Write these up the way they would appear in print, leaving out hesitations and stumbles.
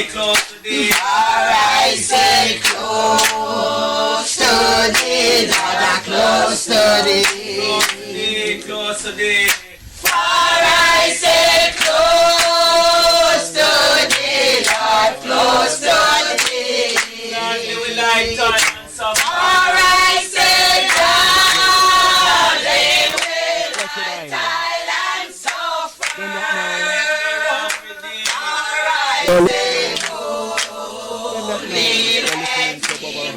close to thee. For I say close to thee, Lord, I'm close to thee. Close to thee. For I say close to thee, Lord, close to thee. Lord, you will like time and some. For I say darling, will I tile and suffer. For I say go, lead me,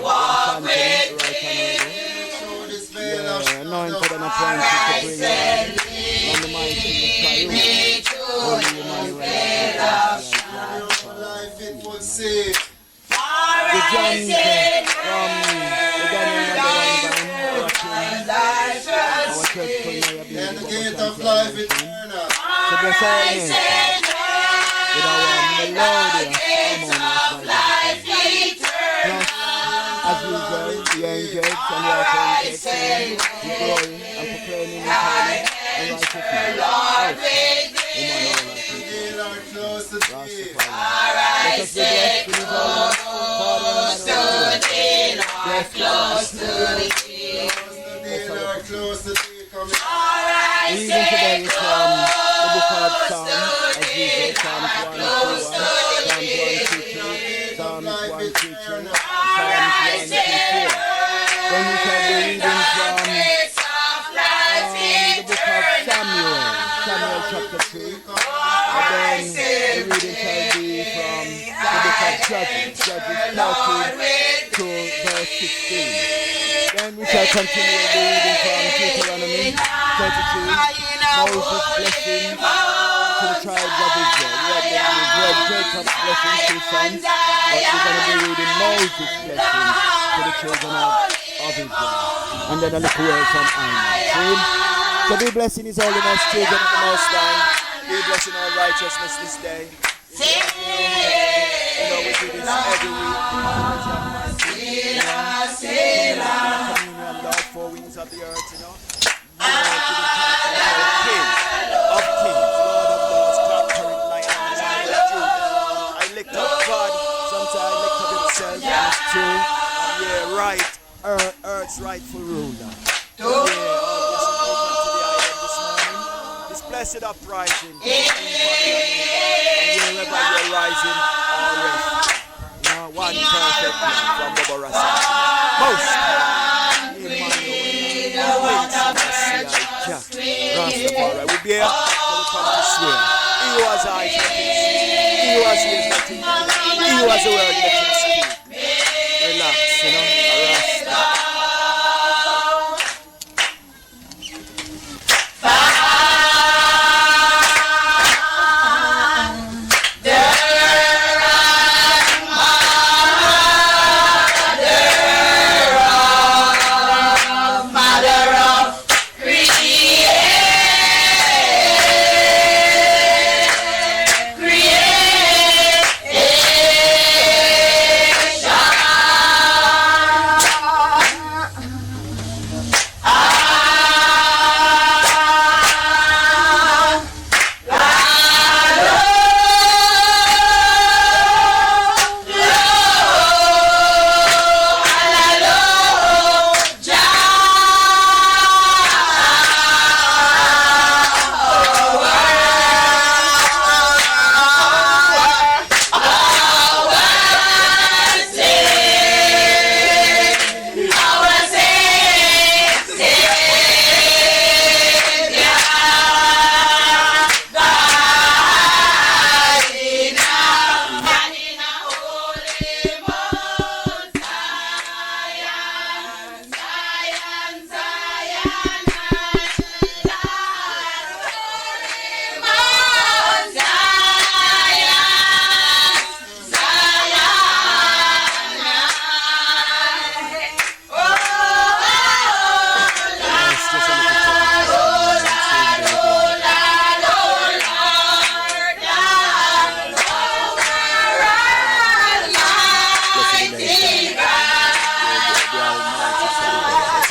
walk with me. Anointed and appointed to bring on the mighty me to you, veil of the John from the Daniel our church and the gate of life eternal. to bless all nations with our melodious harmonious Bible. As usual, the angels and the archangels sing the glory and proclaiming the power and righteousness. Let us be blessed in his holy Father and close to thee. the reading today is from the book of Psalms, as usual, Psalms 1, Psalms 1, Psalms 1, Psalms 1, Then we shall be reading from the book of Samuel chapter 3. And then the reading shall be from the book of Judges 13 to verse 16. Then we shall continue the reading from Deuteronomy 32, Moses' blessing to the tribes of Israel. We read Jacob's blessing to his sons, but we're going to be reading Moses' blessing to the children of Israel. And then a little word from Aaron. So be blessing his holiness, children of the Most High. Be blessing all righteousness this day. You know, we do this every week. Communion, Lord, four winds of the earth, you know. King of kings, Lord of lords, conquering lion and lion of Judah. I lift up God, sometimes I lift up himself, and it's true. Yeah, right, earth's rightful ruler. Yeah, all blessings open to the island this morning. This blessed uprising. And wherever you're rising, all rest. You know, one perfect plan from Bobo. Most high, Rastafari, we be here, so we come to swear. He who has eyes, let him see. He who has ears, let him hear. He who has a word, let him speak. Relax, you know, Rasta.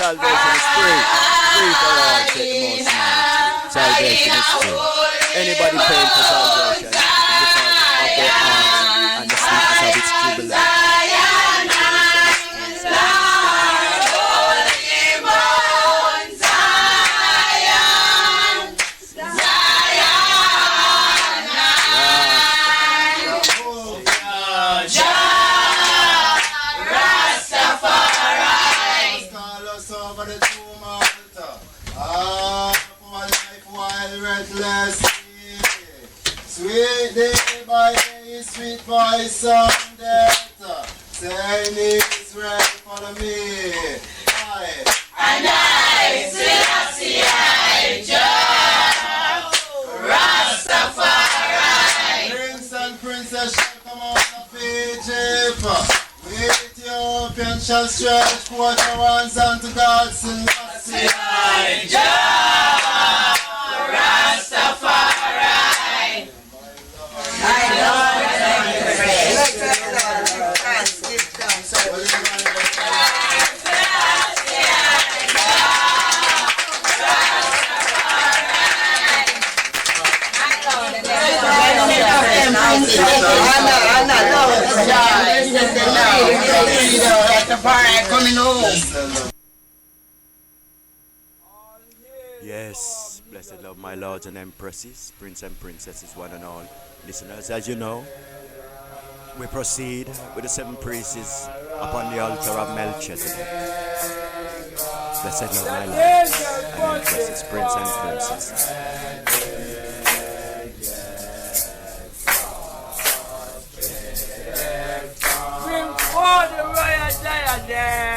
Salvation is free. Free for all, said the Most High. Salvation is free. Anybody paying for salvation because of their heart and the Sweet day by day, sweet voice sound that. Say it's ready for me. And I, Selassie, I, Jah, Rastafari. Prince and princess shall come out of Egypt. With Ethiopian shall stretch forth their hands unto God, Selassie, I, Jah, Rastafari. My Lord and Yes, blessed love, my lords and empresses, prince and princesses, one and all. Listeners, as you know, we proceed with the 7 praises upon the altar of Melchizedek. Blessed love, my lords and empresses, prince and princesses. Bring forth the royal diadem.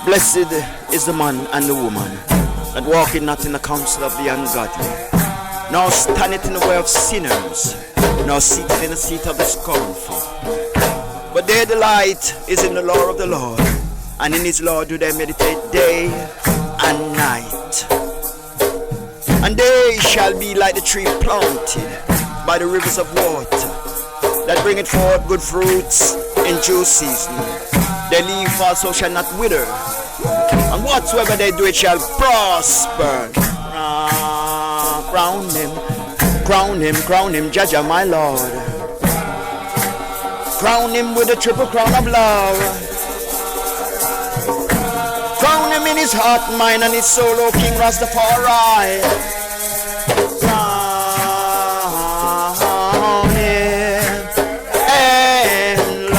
Blessed is the man and the woman that walketh not in the counsel of the ungodly, nor standeth in the way of sinners, nor sitteth in the seat of the scornful. But their delight is in the law of the Lord, and in his law do they meditate day and night. And they shall be like the tree planted by the rivers of water, that bringeth forth good fruits in due season. Their leaf also shall not wither, and whatsoever they do it shall prosper. Crown him, Jaja my Lord. Crown him with a triple crown of love. Crown him in his heart, mind, and his soul, O King Rastafari. Crown him and Lord.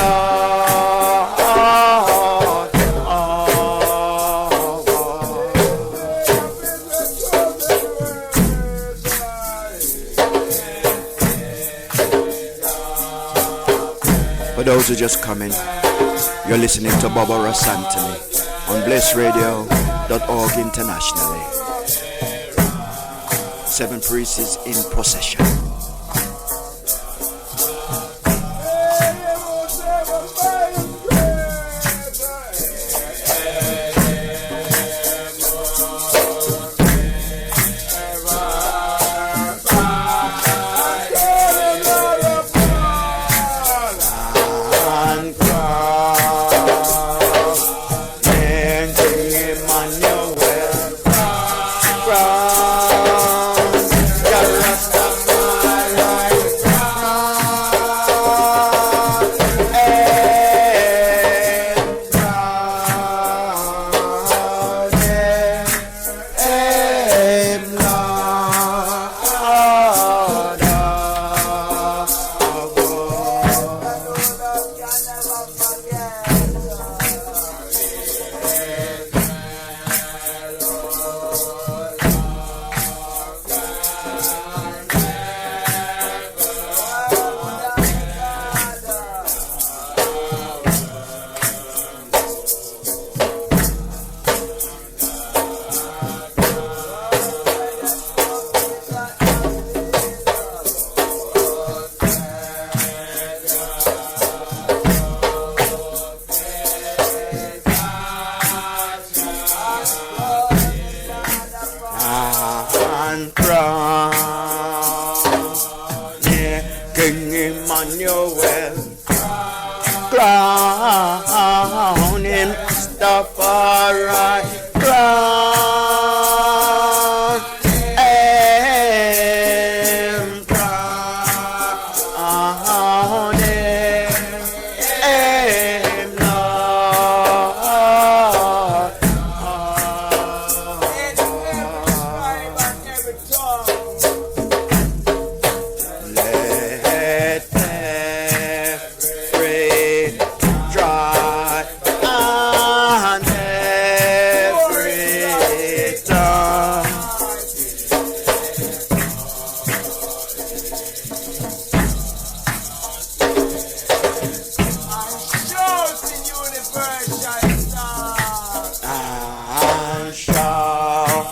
For those who just come in, you're listening to Bobo Ross Anthony on blessradio.org internationally. Seven priests in procession. Crown him, Rastafari, crown him, crown him, Lord. Let every dry and every tongue and shouted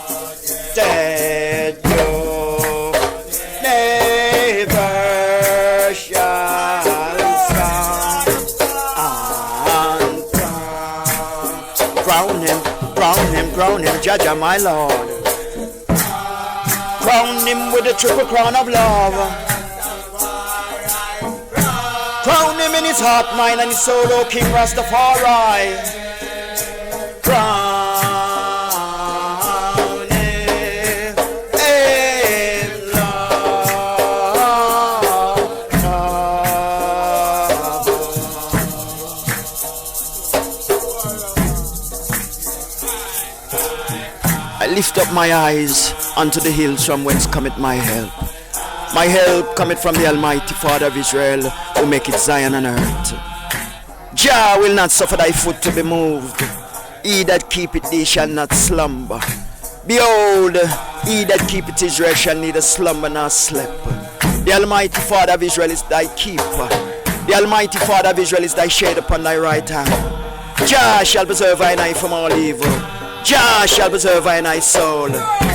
your neighbor shall sound and crown him, Jaja my Lord. Crown him with a triple crown of love. Crown him in his heart, mind, and his soul, O King Rastafari. Crown him, I lift up my eyes unto the hills from whence cometh my help. My help cometh from the Almighty Father of Israel, who maketh Zion and earth. Jah will not suffer thy foot to be moved. He that keepeth thee shall not slumber. Behold, he that keepeth Israel shall neither slumber nor sleep. The Almighty Father of Israel is thy keeper. The Almighty Father of Israel is thy shade upon thy right hand. Jah shall preserve thine eye from all evil. Jah shall preserve thine soul.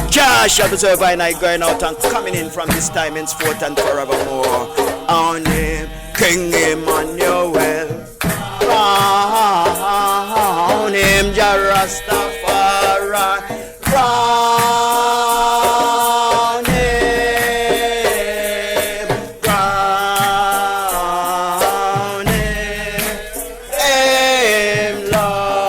Jah shall preserve thine going out and coming in from this time henceforth and forevermore. On him, King Emmanuel. Crown him, Jah Rastafari. Crown him, crown him, Lord.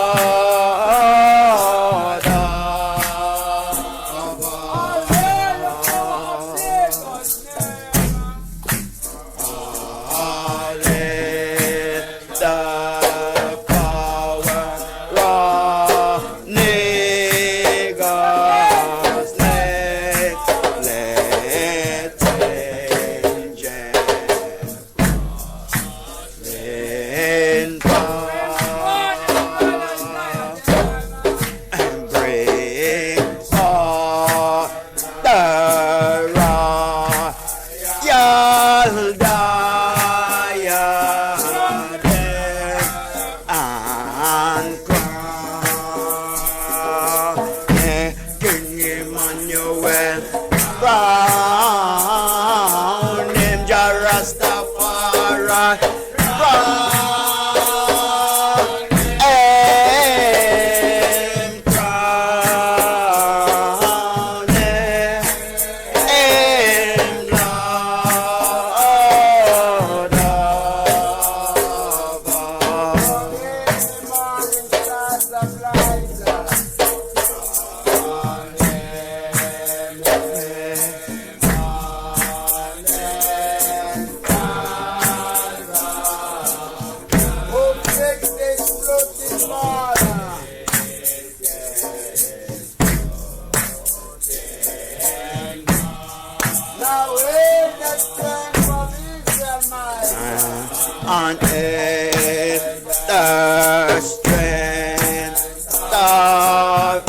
is the strength of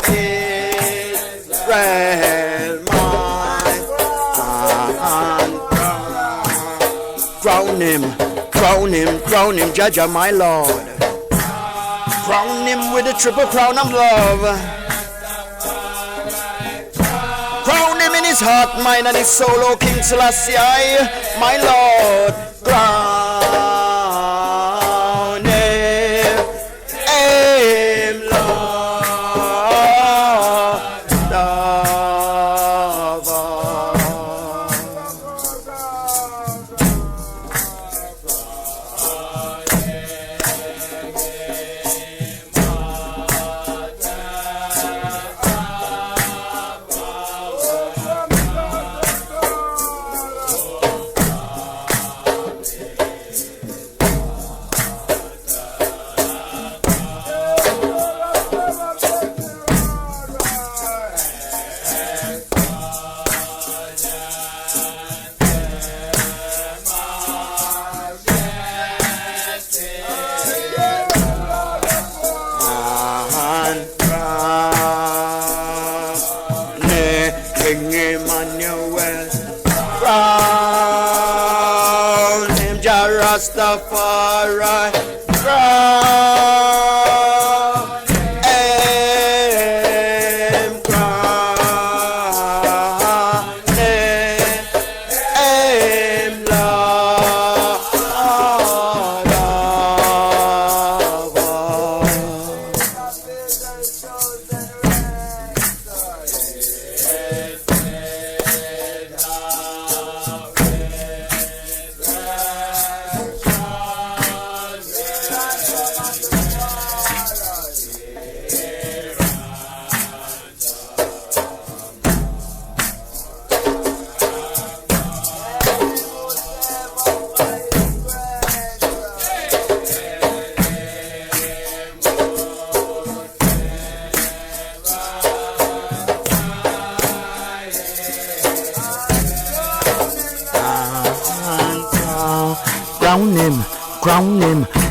Israel, mine and crown him, crown him, Jaja, my Lord. Crown him with a triple crown of love. Crown him in his heart, mind, and his soul, O King Selassie, my Lord. Crown him, Lord of all. King Emmanuel, crown him Jah Rastafari, crown him, Lord of all.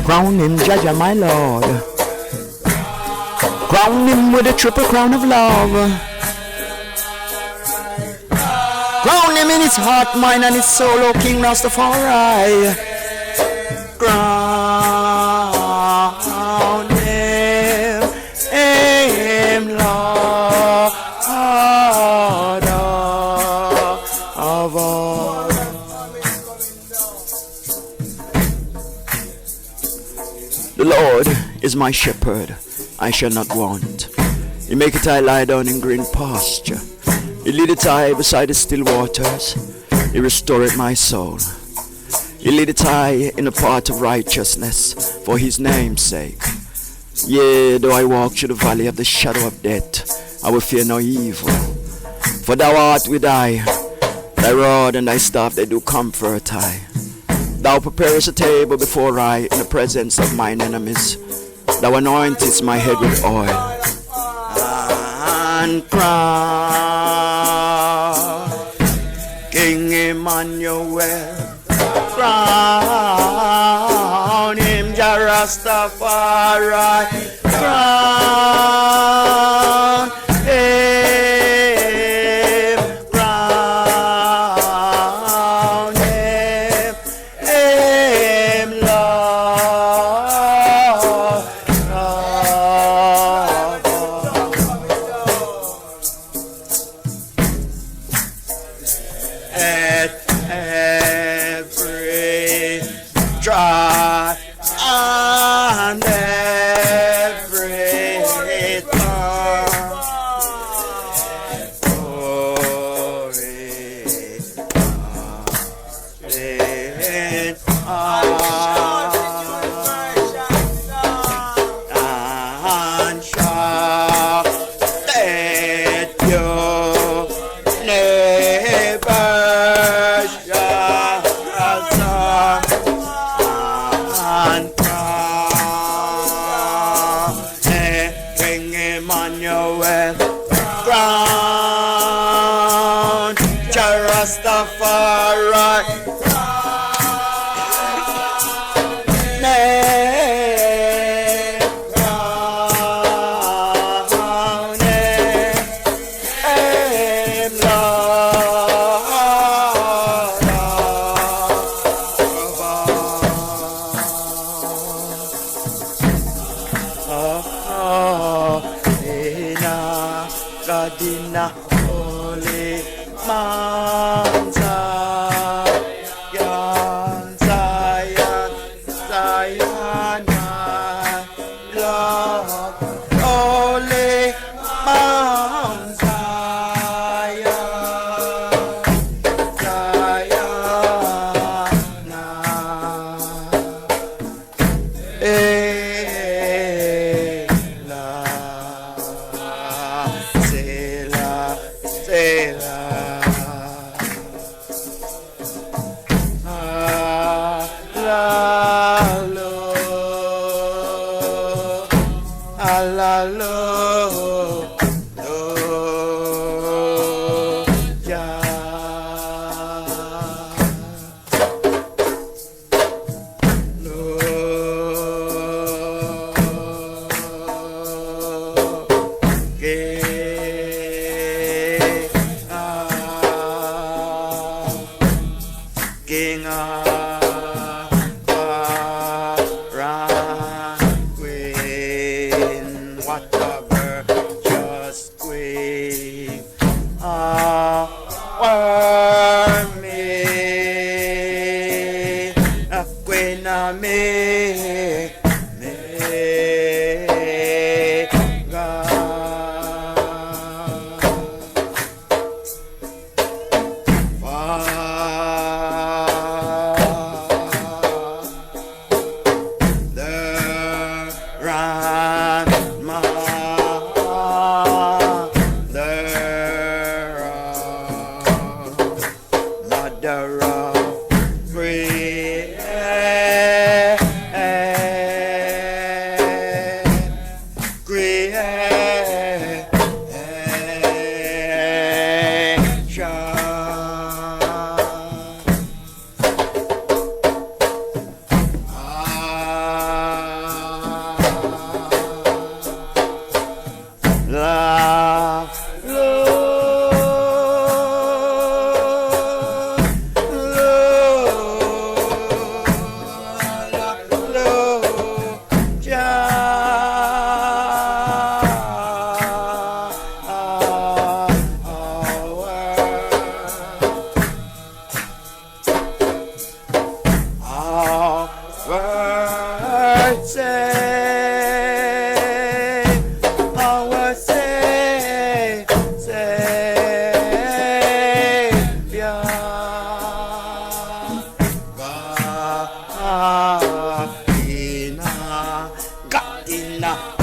Crown him, Jaja, my Lord. Crown him with a triple crown of love. Crown him in his heart, mind, and his soul, O King Rastafari. Crown him, Lord of all. The Lord is my shepherd, I shall not want. He maketh I lie down in green pasture. He leadeth I beside the still waters. He restoreth my soul. He leadeth I in the path of righteousness for his name's sake. Yea, though I walk through the valley of the shadow of death, I will fear no evil. For thou art with I, thy rod and thy staff, they do comfort I. Thou preparest a table before I in the presence of mine enemies. Thou anointest my head with oil. And crown King Emmanuel, crown him Jah Rastafari, crown him, crown him, Lord of at every dry and every tongue and shall let your neighbors shall and crown King Emmanuel, crown Jah Rastafari, a holy Mount Zion, Zion, Zion, Lord, holy Mount Zion, King Queen, whatever, just queen. Me, a queen of me, God.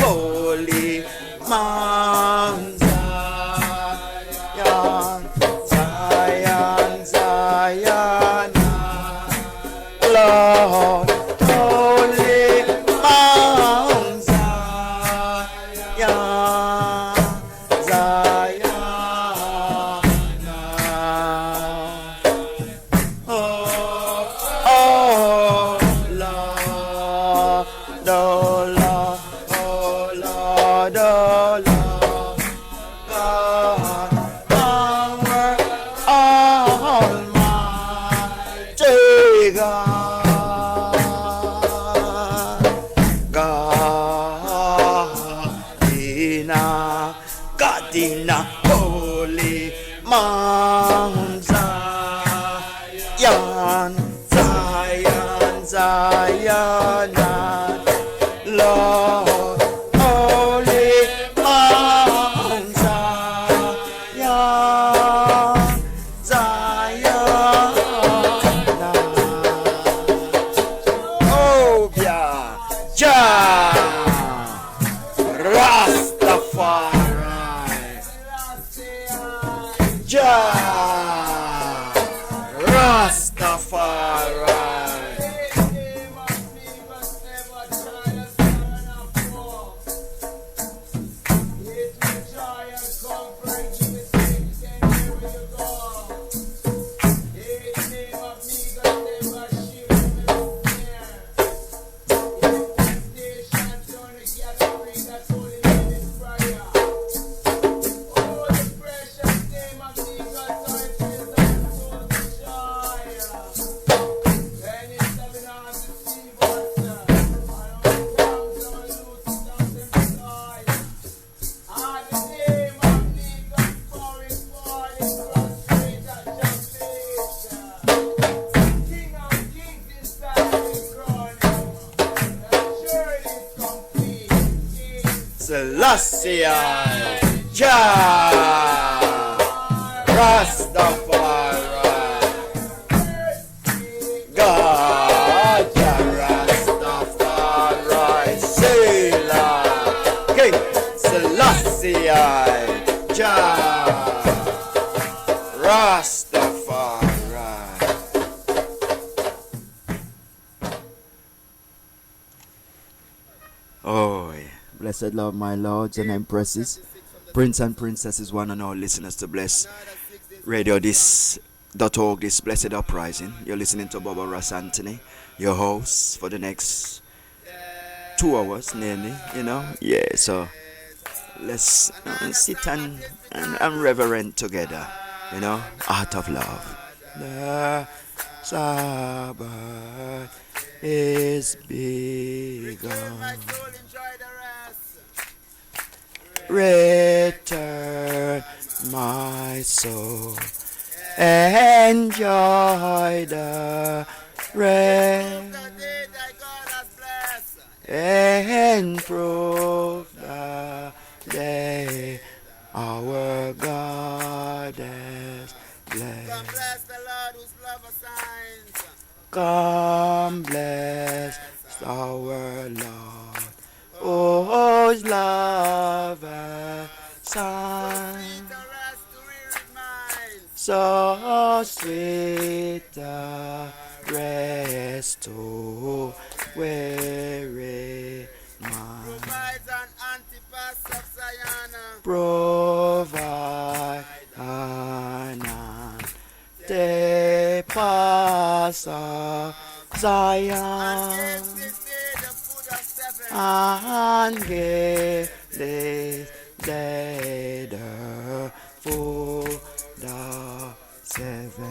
Holy Mount Zion, Zion, Zion, Lord, Holy Mount Zion, Zion, oh, oh, Lord, oh, Lord. Oh Lord, God, our Almighty God in a holy Mount Zion, Zion, Zion, Lord, holy Mount Zion, Zion, oh yeah, Jah Rastafari, Jah Rastafari. Oh, the precious name of Jesus. Selassie, Jah Rastafari, God Jah Rastafari, Selah, King Selassie, Jah Rastafari. Oh, yeah. Blessed love, my lords and empresses, prince and princesses, one and all listeners to Bless Radio this.org, this blessed uprising. You're listening to Bobo Ross Anthony, your host for the next 2 hours nearly, you know. Yeah, so let's sit and reverent together, you know. Art of love. The Sabbath is begun. Return, my soul, enjoy the rest, and prove the day our God is blessed. Come bless the Lord whose love assigns. Come bless our Lord, whose love assigns. So sweet the rest to weary mind. Provides an antipas of Zion. Provide an antipas of Zion. And give this day the food of 7.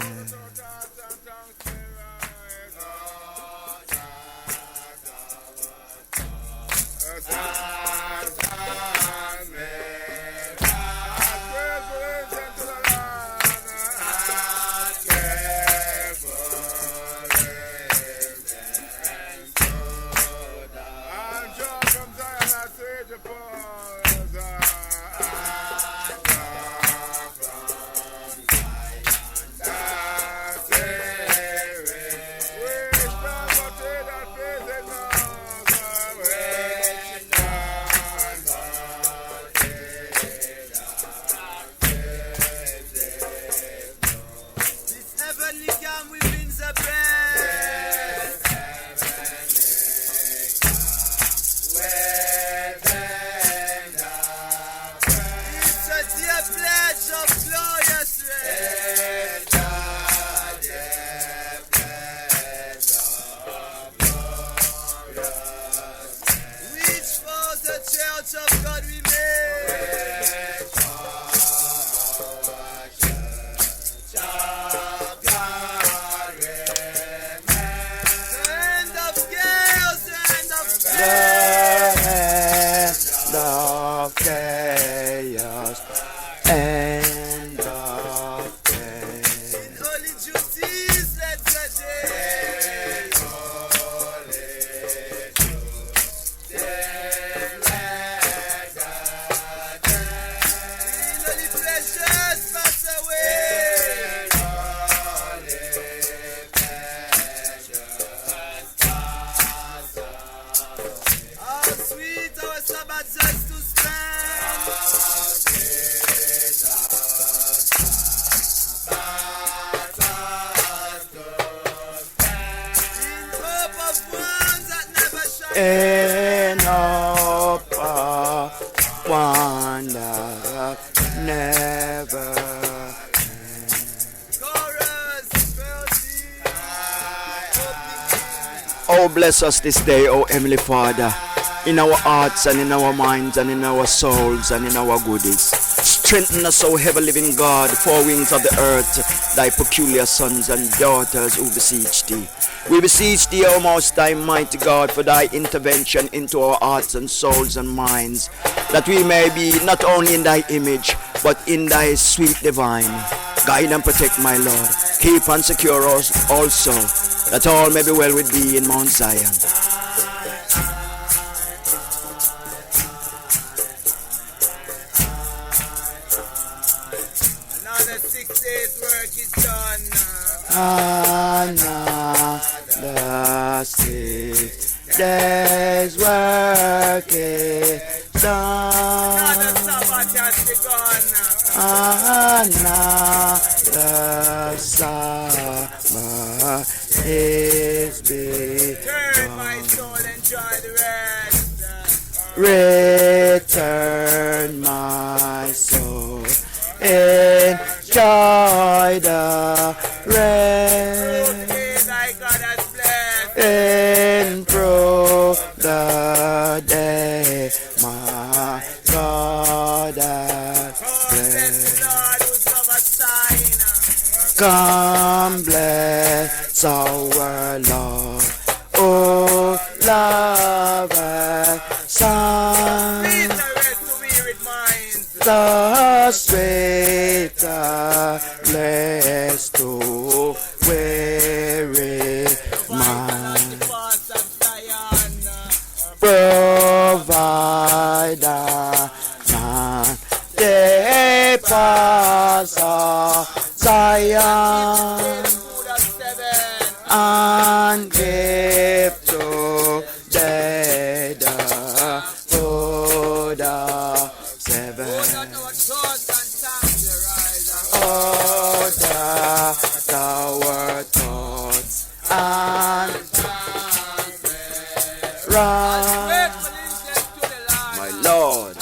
In hope of one that never ends. Oh, bless us this day, oh Heavenly Father, in our hearts and in our minds and in our souls and in our goodies. Strengthen us, O ever-living God, 4 wings of the earth, thy peculiar sons and daughters who beseech thee. We beseech thee, O most high mighty God, for thy intervention into our hearts and souls and minds, that we may be not only in thy image, but in thy sweet divine. Guide and protect, my Lord. Keep and secure us also, that all may be well with thee in Mount Zion. the 6 days work is done. Another 6 days work is done. Another Sabbath has begun. Another summer is begun. Turn my soul, enjoy the rest. Return my soul, enjoy the rest, Thy God has blessed. improve the day my God has blessed. Lord, who's of a sign. Come bless our Lord, oh love and Son, Please rest to wearied minds. the sweet bless to weary mind. Provider, man, they pass Zion and give to the food of 7. Order our thoughts and right, my Lord.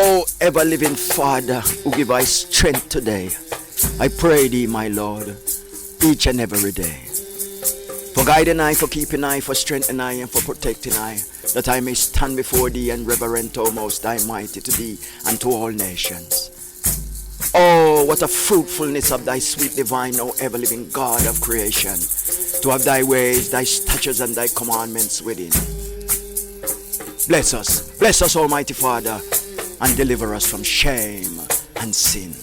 O ever-living Father, who give us strength today, I pray thee, my Lord, each and every day, for guiding I, for keeping I, for strengthening I, and for protecting I, that I may stand before thee and reverent, O Most High, mighty to thee and to all nations. Oh, what a fruitfulness of thy sweet divine, O ever-living God of creation, to have thy ways, thy statutes, and thy commandments within. Bless us, Almighty Father, and deliver us from shame and sin.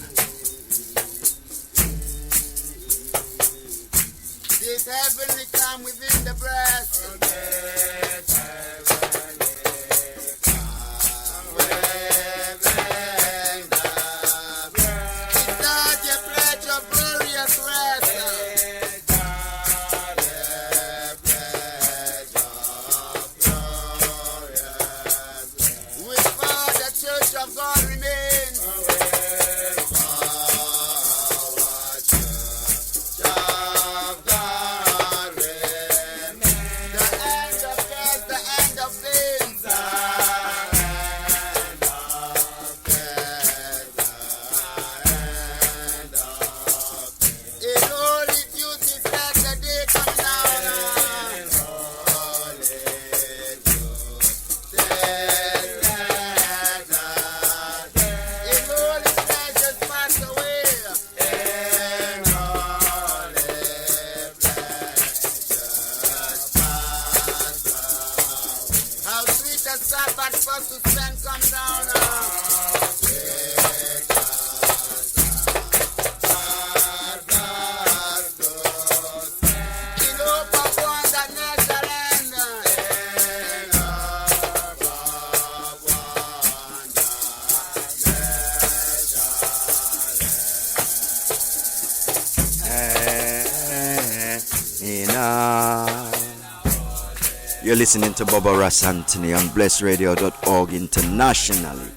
This heavenly calm within the breast. Start your pledge of glorious rest. With all the church of God remains. You're listening to Bobo Ross Anthony on blessradio.org internationally.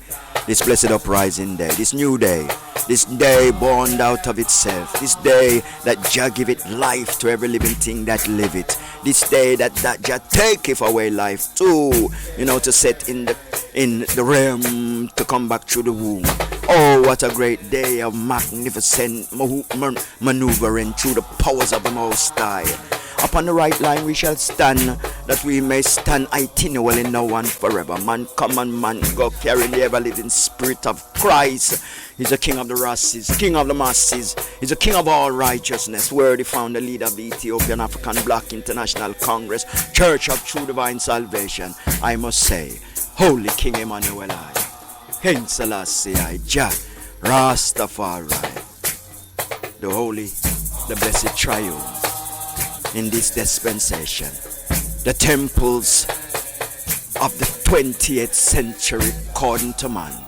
This blessed uprising day, this new day, this day born out of itself, this day that Jah give it life to every living thing that live it, this day that Jah taketh away life too, to set in the realm to come back through the womb. Oh, what a great day of magnificent maneuvering through the powers of the Most High. A upon the right line we shall stand, that we may stand continually now and forever. Man come and man go, carrying the ever-living spirit of Christ. He's the king of the races, king of the masses. He's the king of all righteousness. Worthy found the leader of the Ethiopian African Black International Congress, Church of True Divine Salvation. I must say, Holy King Emmanuel I, King Selassie I, Jah, Rastafari, the Holy, the Blessed Triune, in this dispensation, the temples of the 20th century according to man,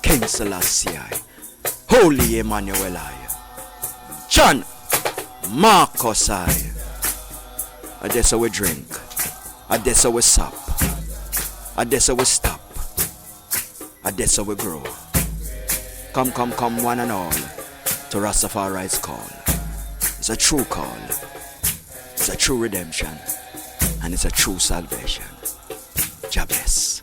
King Selassie I, Holy Emmanuel I, John Marcos I. That's how we drink, that's how we sup, that's how we stop, that's how we grow. Come, one and all, to Rastafari's call. It's a true call, it's a true redemption, and it's a true salvation. God bless.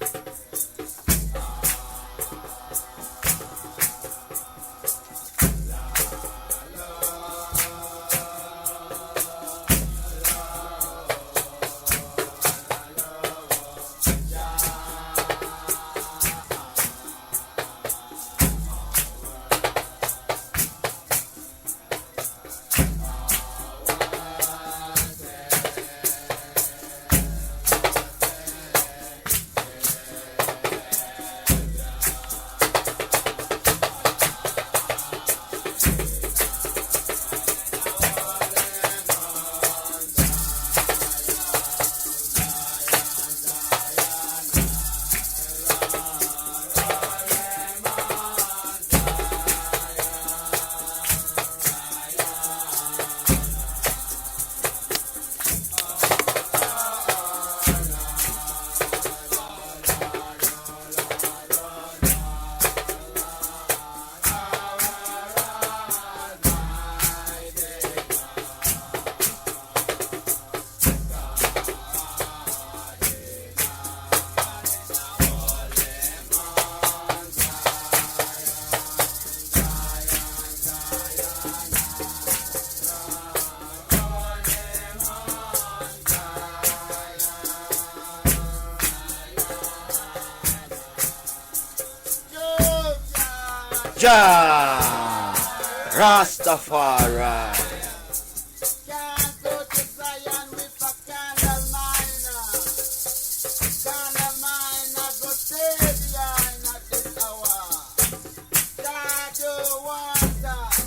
Jah Rastafari. Can't go to Zion with a candle miner. Candle miner go save ya at this hour. Jah do want that.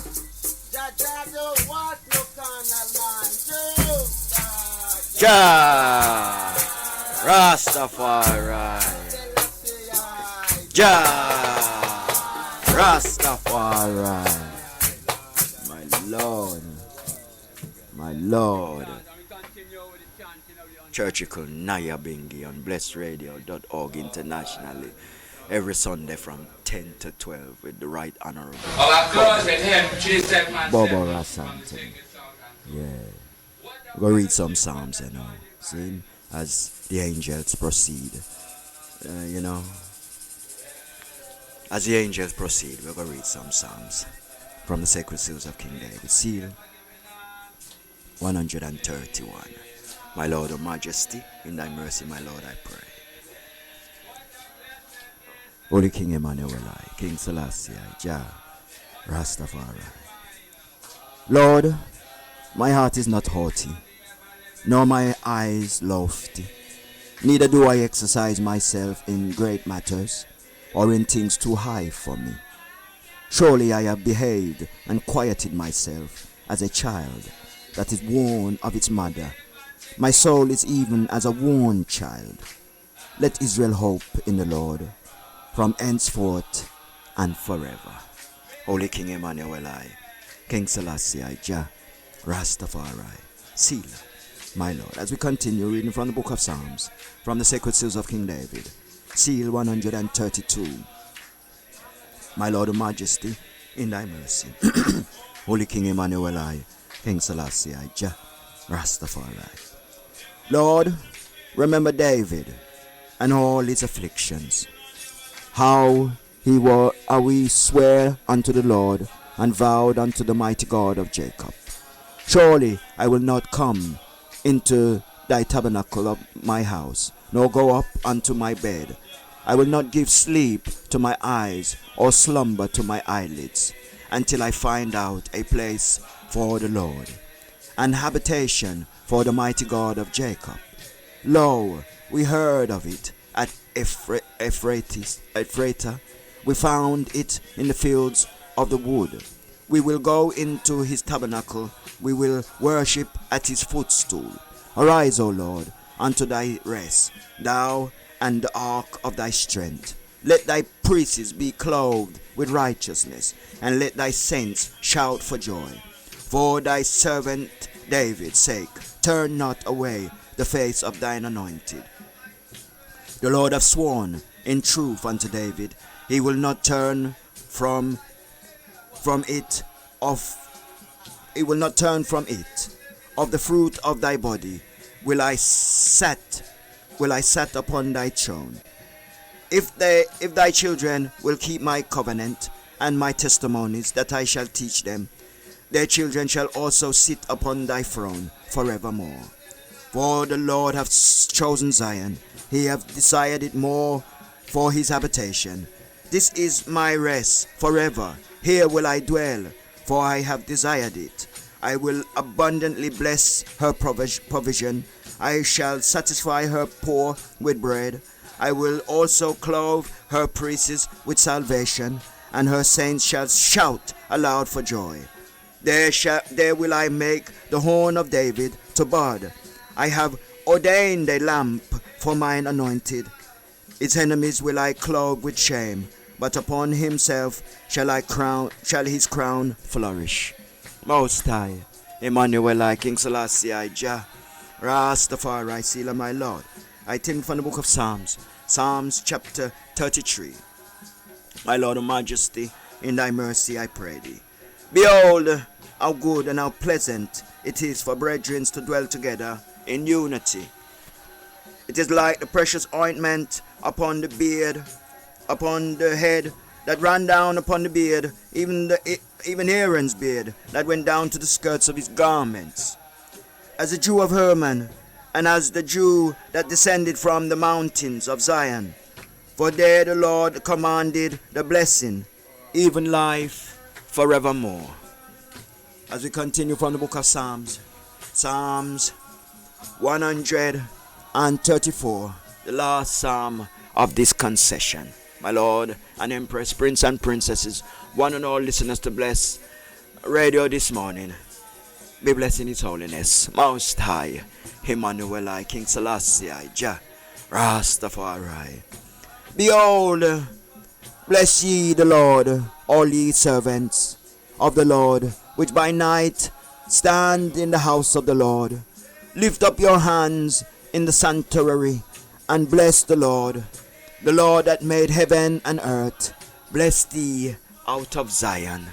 Jah do want no candle mine. Jah Rastafari. Jah Rastafari. My Lord. Churchical Naya Bingi on blessradio.org internationally every Sunday from 10 to 12 with the Right Honorable Bobo Rassanton. Yeah. We're going to read some Psalms, you know. See, as the angels proceed. As the angels proceed, we're going to read some Psalms from the Sacred Seals of King David. Seal 131. My Lord of Majesty, in thy mercy, my Lord, I pray. Holy King Emmanuel I, King Selassie I, Jah Rastafari. Lord, my heart is not haughty, nor my eyes lofty. Neither do I exercise myself in great matters, or in things too high for me. Surely I have behaved and quieted myself as a child that is worn of its mother. My soul is even as a worn child. Let Israel hope in the Lord from henceforth and forever. Holy King Emmanuel I, King Selassie I, Jah Rastafari. Seal, my Lord. As we continue reading from the book of Psalms, from the Sacred Seals of King David, Seal 132. My Lord of Majesty, in thy mercy. Holy King Emmanuel I, King Selassie I, Jah Rastafari. Lord, remember David and all his afflictions. How he sware unto the Lord and vowed unto the mighty God of Jacob. Surely I will not come into thy tabernacle of my house, nor go up unto my bed. I will not give sleep to my eyes, or slumber to my eyelids, until I find out a place for the Lord, an habitation for the mighty God of Jacob. Lo, we heard of it at Ephratah. We found it in the fields of the wood. We will go into his tabernacle. We will worship at his footstool. Arise, O Lord, unto thy rest, thou and the ark of thy strength. Let thy priests be clothed with righteousness, and let thy saints shout for joy. For thy servant David's sake, turn not away the face of thine anointed. The Lord hath sworn in truth unto David, he will not turn from it. Of the fruit of thy body will I set upon thy throne. If thy children will keep my covenant and my testimonies that I shall teach them, their children shall also sit upon thy throne forevermore. For the Lord hath chosen Zion, he hath desired it more for his habitation. This is my rest forever, here will I dwell, for I have desired it. I will abundantly bless her provision. I shall satisfy her poor with bread. I will also clothe her priests with salvation, and her saints shall shout aloud for joy. There will I make the horn of David to bud. I have ordained a lamp for mine anointed. Its enemies will I clothe with shame, but upon himself shall his crown flourish. Most High, Emmanuel, King Selassie, Jah, Rastafari, Selah, my Lord. I think from the book of Psalms, Psalms chapter 33. My Lord of Majesty, in thy mercy I pray thee. Behold, how good and how pleasant it is for brethren to dwell together in unity. It is like the precious ointment upon the beard, upon the head, that ran down upon the beard, even Aaron's beard, that went down to the skirts of his garments. As the Jew of Hermon, and as the Jew that descended from the mountains of Zion. For there the Lord commanded the blessing, even life forevermore. As we continue from the book of Psalms, Psalms 134, the last psalm of this concession. My Lord and Empress, Prince and Princesses, one and all listeners to Bless Radio this morning, be blessed in His holiness. Most High, Emmanuel, King Selassie, Jah, Rastafari. Behold, bless ye the Lord, all ye servants of the Lord, which by night stand in the house of the Lord. Lift up your hands in the sanctuary, and bless the Lord that made heaven and earth. Bless thee out of Zion.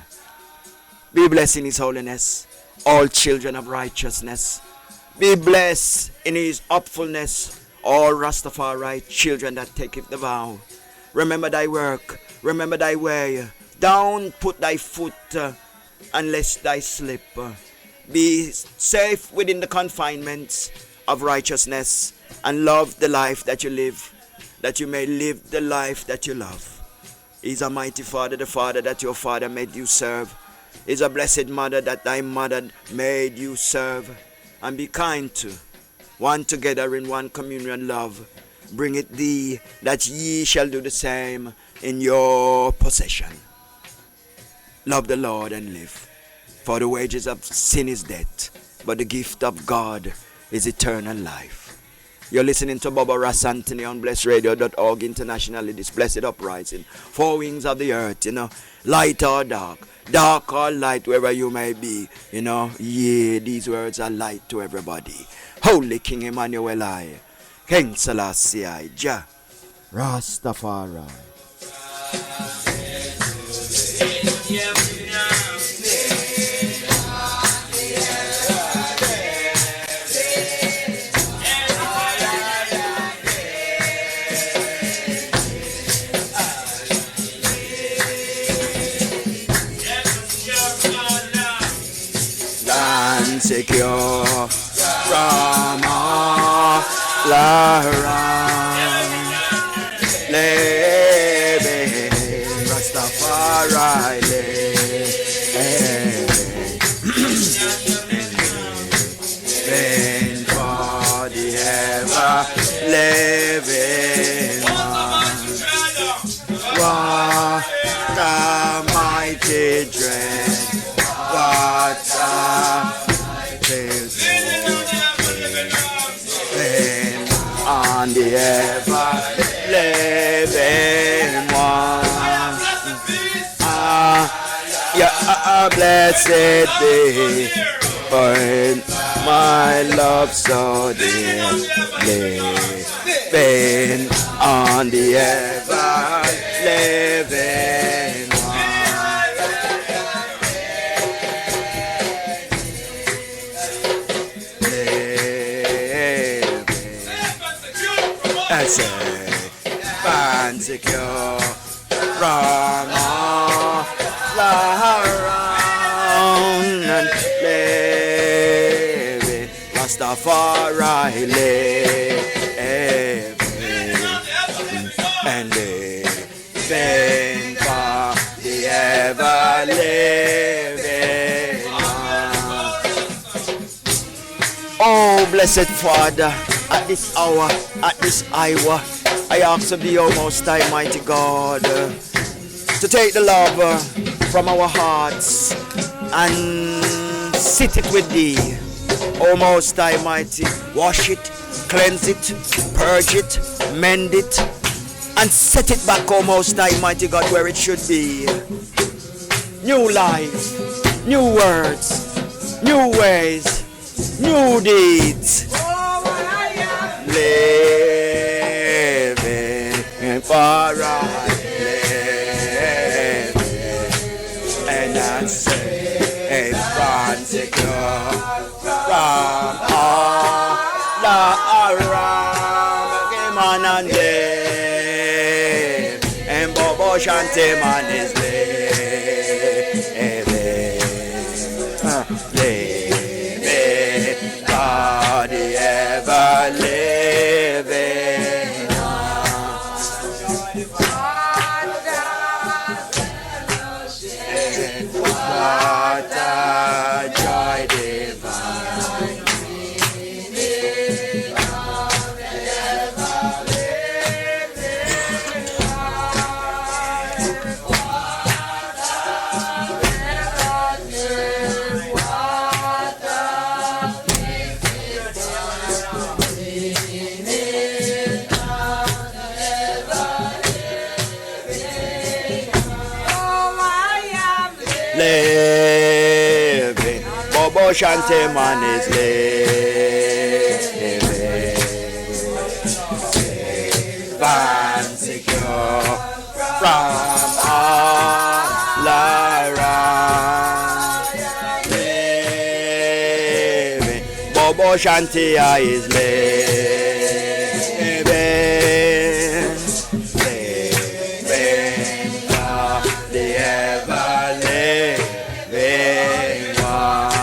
Be blessed in His holiness, all children of righteousness. Be blessed in His upfulness, all Rastafari children that taketh the vow. Remember thy work, remember thy way. Down put thy foot, unless thy slip. Be safe within the confinements of righteousness, and love the life that you live, that you may live the life that you love. He's a mighty Father, the Father that your father made you serve. He's a blessed Mother that thy mother made you serve. And be kind to one together in one communion love. Bring it thee, that ye shall do the same in your possession. Love the Lord and live. For the wages of sin is death, but the gift of God is eternal life. You're listening to Bobo Ross Anthony on blessradio.org internationally, this blessed uprising. Four wings of the earth, light or dark, dark or light, wherever you may be, yeah, these words are light to everybody. Holy King Emmanuel, King Selassie, Jah, Rastafari. Secure, living, Rastafari living for the ever living one. What a mighty dread, what a living on the ever living one. Yeah, blessed be for my love so dear, living on the ever living one. Living, I say, fancy cure from all around and living, Rastafari living and living for the ever living one. Oh, blessed Father, at this hour, at this hour, I ask of thee, O Most High, mighty God, to take the love from our hearts and sit it with thee, O Most High, mighty. Wash it, cleanse it, purge it, mend it, and set it back, O Most High, mighty God, where it should be. New life, new words, new ways, new deeds. Living for right living, and I say, and secure from all around. Man and live, and Bobo Shanti man is living, God ever living. What a joy divine. Living, Bobo Shanti man is living, and secure from all around. Living, Bobo Shanti is living, living for the ever living one.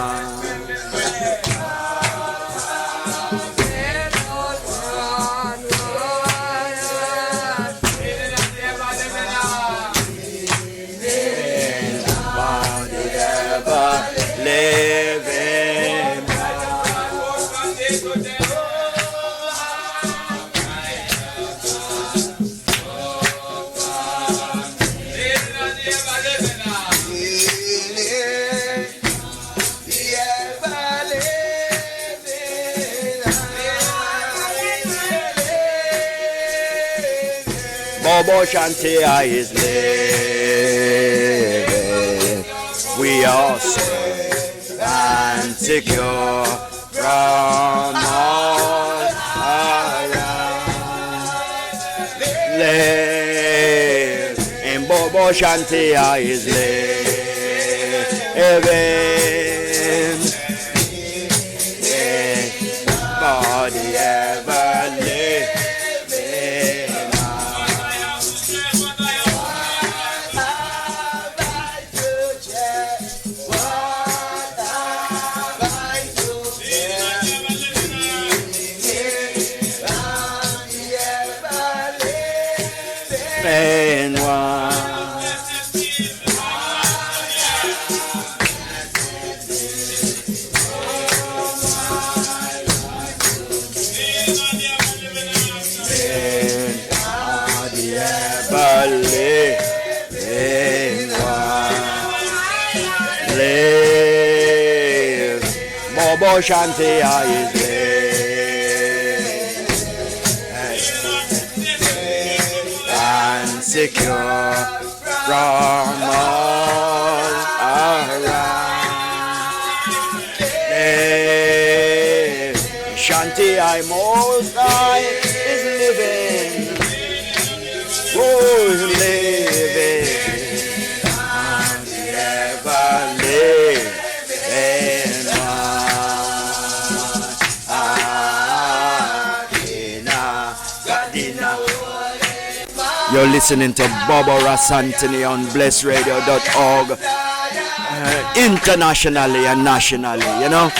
Living Bobo Shanti is living. We are safe and secure from all around. Live in Bobo Shanti is living. Body ever living. main one. Bobo Shanti is and secure from all around. Shanti I most high is living. Oh, living. Never live. You're listening to Bobo Anthony on blessradio.org, internationally and nationally, you know.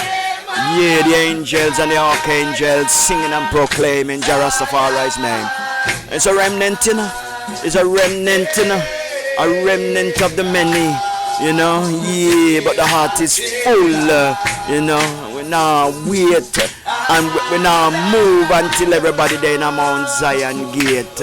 Yeah, the angels and the archangels singing and proclaiming Jarastafari's name. It's a remnant, you know. It's a remnant, you know. A remnant of the many, you know. Yeah, but the heart is full, you know. We now wait and we now move until everybody there in a Mount Zion gate.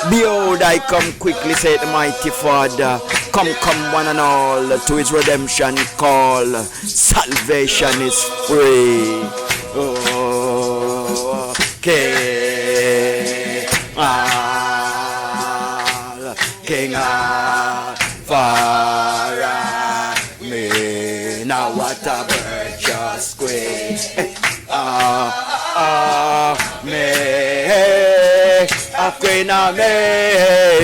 Behold, I come quickly, said the mighty Father. Come, come, one and all, to his redemption call. Salvation is free. Oh, King, King, far me. Now what a bird just queen. Me. A queen of mega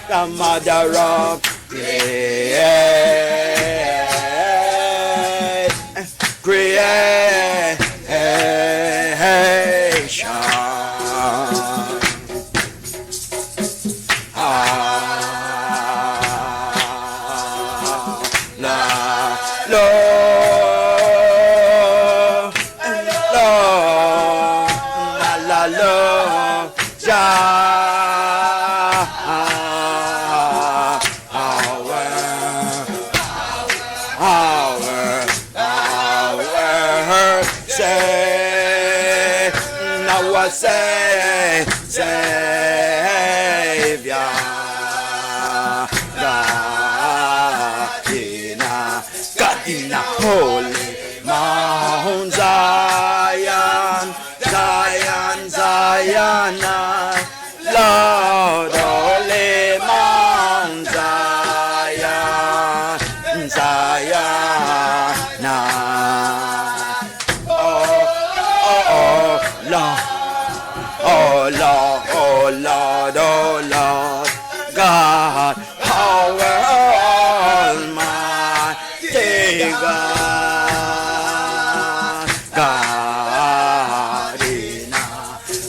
the mother of Savior, God in a holy Mount Zion, Zion, Zion, Lord, holy Mount Zion, Zion, oh, oh, oh, Lord. Oh Lord, oh Lord, oh Lord, God, our Almighty God,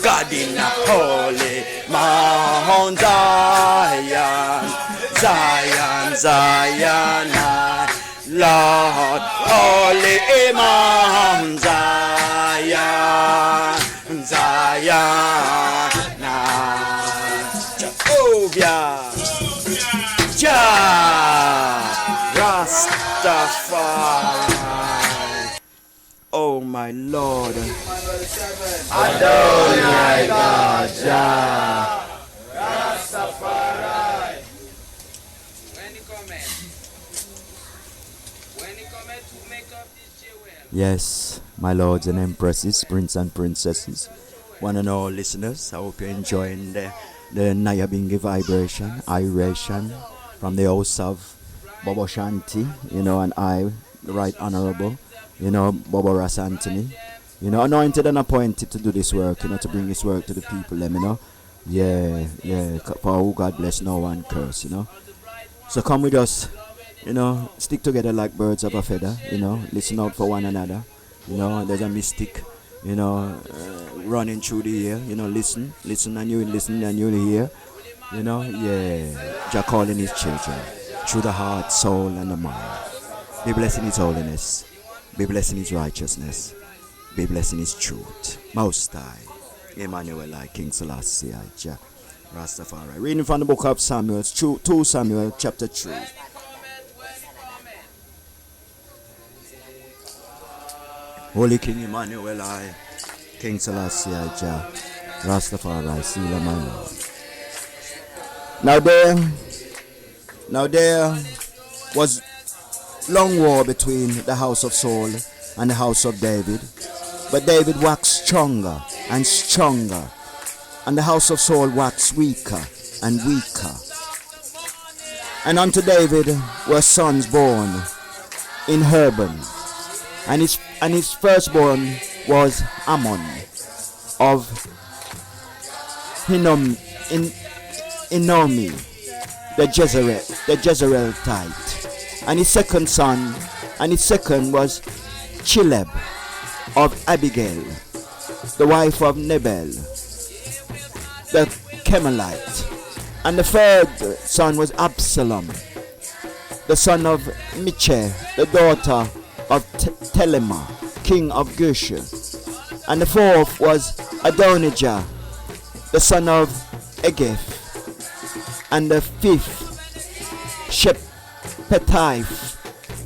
God in a holy Mount Zion, Zion, Zion, Lord, holy Mount Zion. Zion, Jehovah, Jah, Rastafari. Oh my Lord, Adonai God, Jah, Rastafari. When he come to make up this jewel. Yes, my lords and empresses, prince and princesses, one and all listeners, I hope you're enjoying the Nyabingi vibration, iration from the house of Bobo Shanti, you know, and I, the Right Honorable, you know, Bobo Anthony, you know, anointed and appointed to do this work, you know, to bring this work to the people, you know. Yeah, for who God bless, no one curse, you know. So come with us, you know, stick together like birds of a feather, you know, listen out for one another. You know, there's a mystic, running through the ear. Listen and you listen and you'll hear. Jah calling his children through the heart, soul, and the mind. Be blessing his holiness. Be blessing his righteousness. Be blessing his truth. Most High. Emmanuel, King Selassie, Jah, Rastafari. Reading from the book of Samuel, 2 Samuel chapter 3. Holy King Emmanuel, King Selassie, Jah, Rastafari, seal of my Lord. Now there was long war between the house of Saul and the house of David. But David waxed stronger and stronger, and the house of Saul waxed weaker and weaker. And unto David were sons born in Hebron, and his firstborn was Ammon of Inomi, the Jezreelite. And his second son, and his second was Chileb of Abigail, the wife of Nebel, the Chemelite. And the third son was Absalom, the son of Michal, the daughter of Telema, king of Geshur. And the fourth was Adonijah, the son of Egeth. And the fifth, Shephatiah,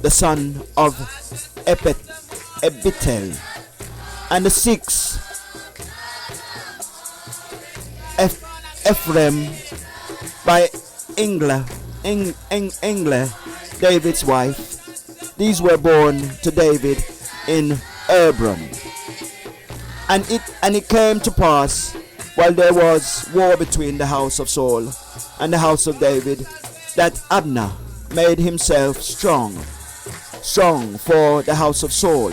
the son of Ebitel. And the sixth, Ephraim by Engla, David's wife. These were born to David in Hebron. And it came to pass, while there was war between the house of Saul and the house of David, that Abner made himself strong for the house of Saul.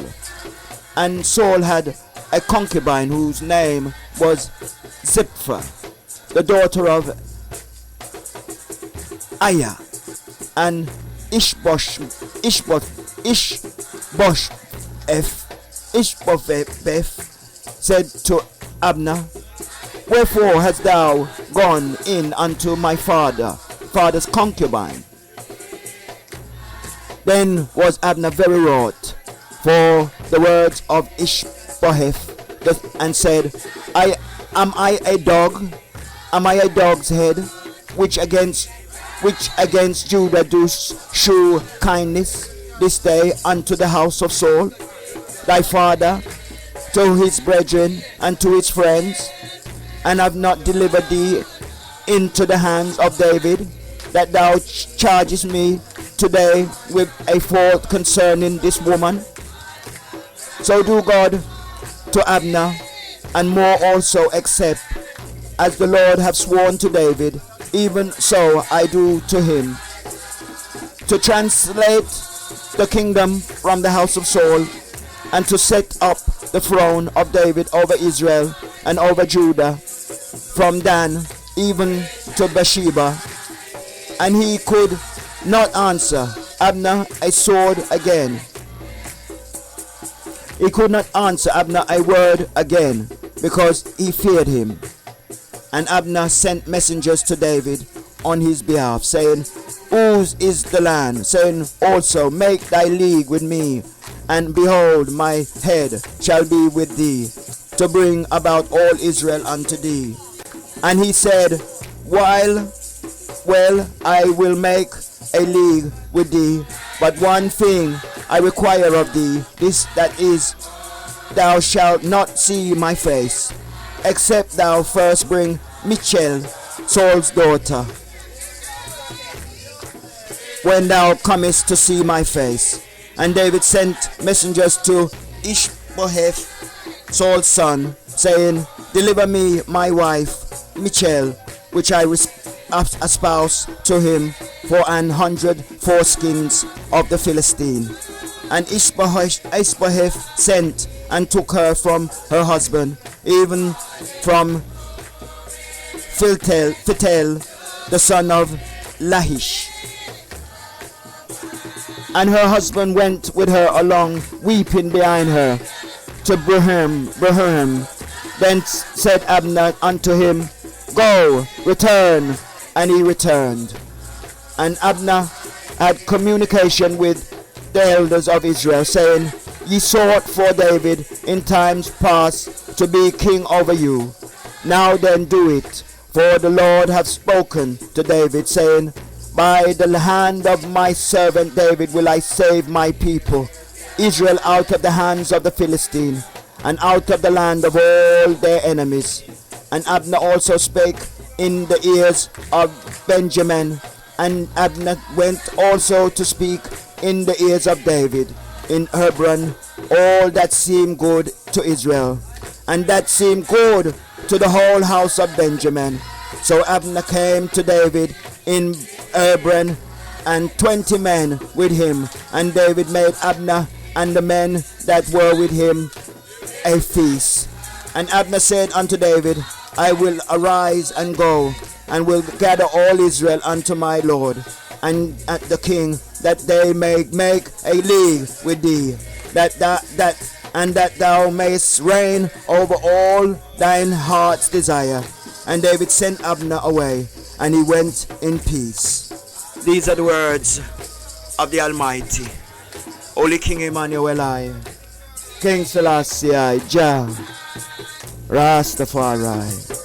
And Saul had a concubine whose name was Zipphah, the daughter of Aiah. And Ishbosheth said to Abner, Wherefore hast thou gone in unto my father's concubine? Then was Abner very wroth for the words of Ishbosheth, and said, Am I a dog? Am I a dog's head, which against Judah do shew kindness this day unto the house of Saul, thy father, to his brethren and to his friends, and have not delivered thee into the hands of David, that thou chargest me today with a fault concerning this woman? So do God to Abner, and more also, except as the Lord have sworn to David, even so I do to him, to translate the kingdom from the house of Saul, and to set up the throne of David over Israel and over Judah, from Dan even to Beersheba. And he could not answer Abner a sword again. He could not answer Abner a word again, because he feared him. And Abner sent messengers to David on his behalf, saying, Whose is the land? Saying also, Make thy league with me, and behold, my head shall be with thee, to bring about all Israel unto thee. And he said, Well, I will make a league with thee, but one thing I require of thee, that is, thou shalt not see my face, except thou first bring Michal, Saul's daughter, when thou comest to see my face. And David sent messengers to Ishbosheth, Saul's son, saying, Deliver me my wife Michal, which I espouse to him for 100 foreskins of the Philistine. And Ishbosheth sent and took her from her husband, even from Philtel, the son of Lahish. And her husband went with her along, weeping behind her. to Brahem. Then said Abner unto him, Go, return. And he returned. And Abner had communication with the elders of Israel, saying, Ye sought for David in times past to be king over you. Now then do it, for the Lord hath spoken to David, saying, By the hand of my servant David will I save my people, Israel, out of the hands of the Philistine, and out of the land of all their enemies. And Abner also spake in the ears of Benjamin, and Abner went also to speak in the ears of David in Hebron all that seemed good to Israel, and that seemed good to the whole house of Benjamin. So Abner came to David in Hebron, and 20 men with him, and David made Abner and the men that were with him a feast. And Abner said unto David, I will arise and go, and will gather all Israel unto my Lord and at the king, that they may make a league with thee, that thou mayest reign over all thine heart's desire. And David sent Abner away, and he went in peace. These are the words of the Almighty. Holy King Emmanuel, King Selassie, Jah, Rastafari.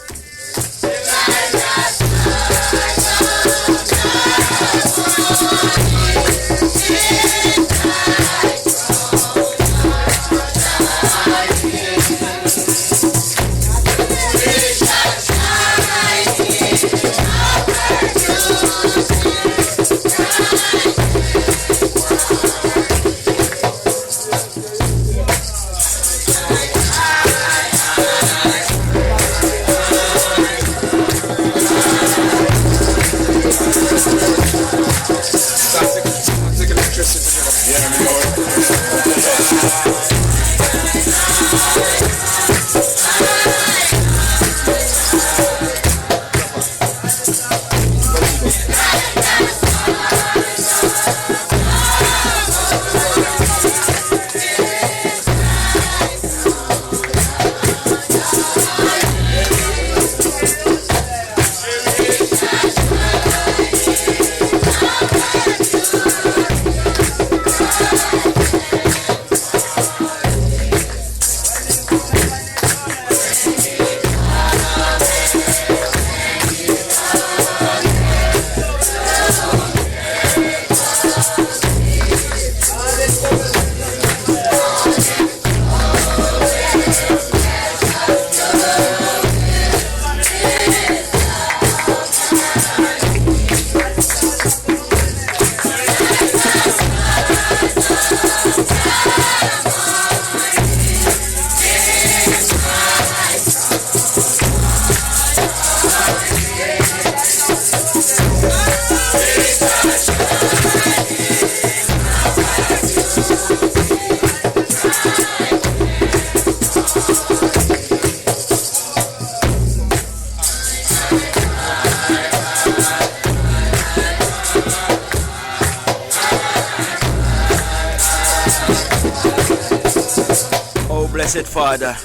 Blessed Father,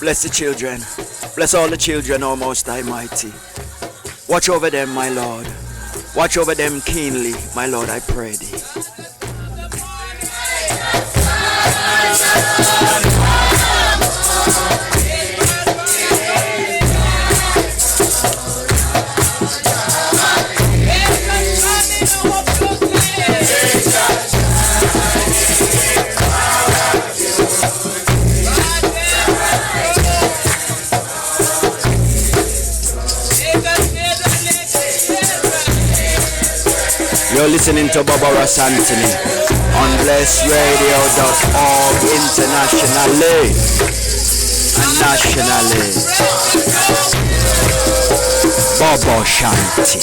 bless the children, bless all the children, O Most High Mighty. Watch over them, my Lord. Watch over them keenly, my Lord, I pray thee. You're listening to Bobo Anthony on blessradio.org internationally and nationally. Bobo Shanti.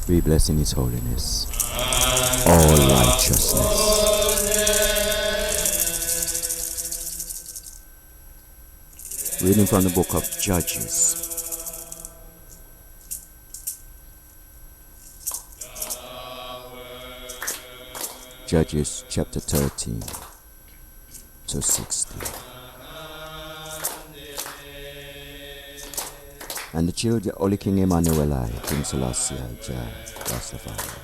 We bless in His holiness all righteousness. Reading from the book of Judges. Judges chapter 13 to 16. And the children, Holy King Emmanuel, King Selassie, Jah, Rastafari.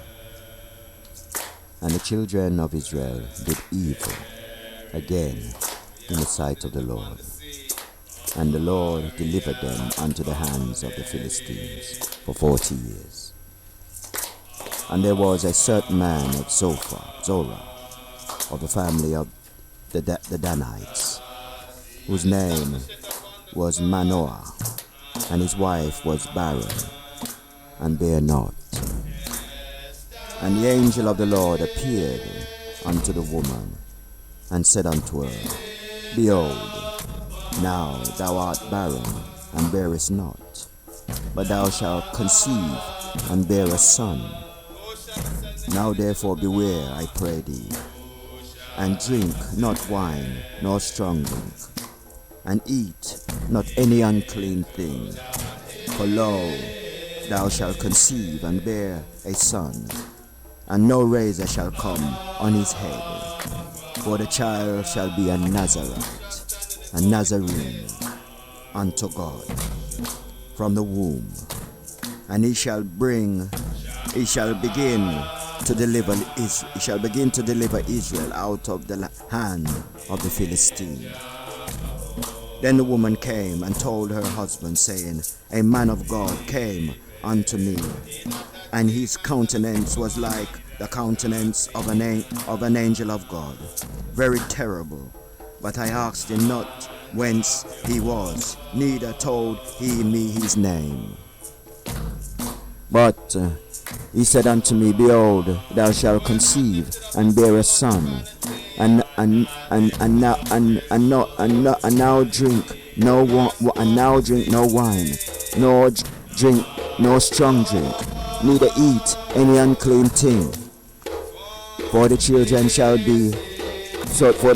And the children of Israel did evil again in the sight of the Lord. And the Lord delivered them unto the hands of the Philistines for 40 years. And there was a certain man of Zorah, of the family of the Danites, whose name was Manoah, and his wife was barren, and bare not. And the angel of the Lord appeared unto the woman, and said unto her, Behold, now thou art barren, and bearest not, but thou shalt conceive, and bear a son. Now therefore beware, I pray thee, and drink not wine, nor strong drink, and eat not any unclean thing. For lo, thou shalt conceive, and bear a son, and no razor shall come on his head. For the child shall be a Nazarite, a Nazarene unto God from the womb. And he shall begin to deliver Israel out of the hand of the Philistine. Then the woman came and told her husband, saying, A man of God came unto me, and his countenance was like the countenance of an angel of God, very terrible. But I asked him not whence he was, neither told he me his name. But he said unto me, Behold, thou shalt conceive, and bear a son, and now drink no wine, nor drink no strong drink, neither eat any unclean thing. For the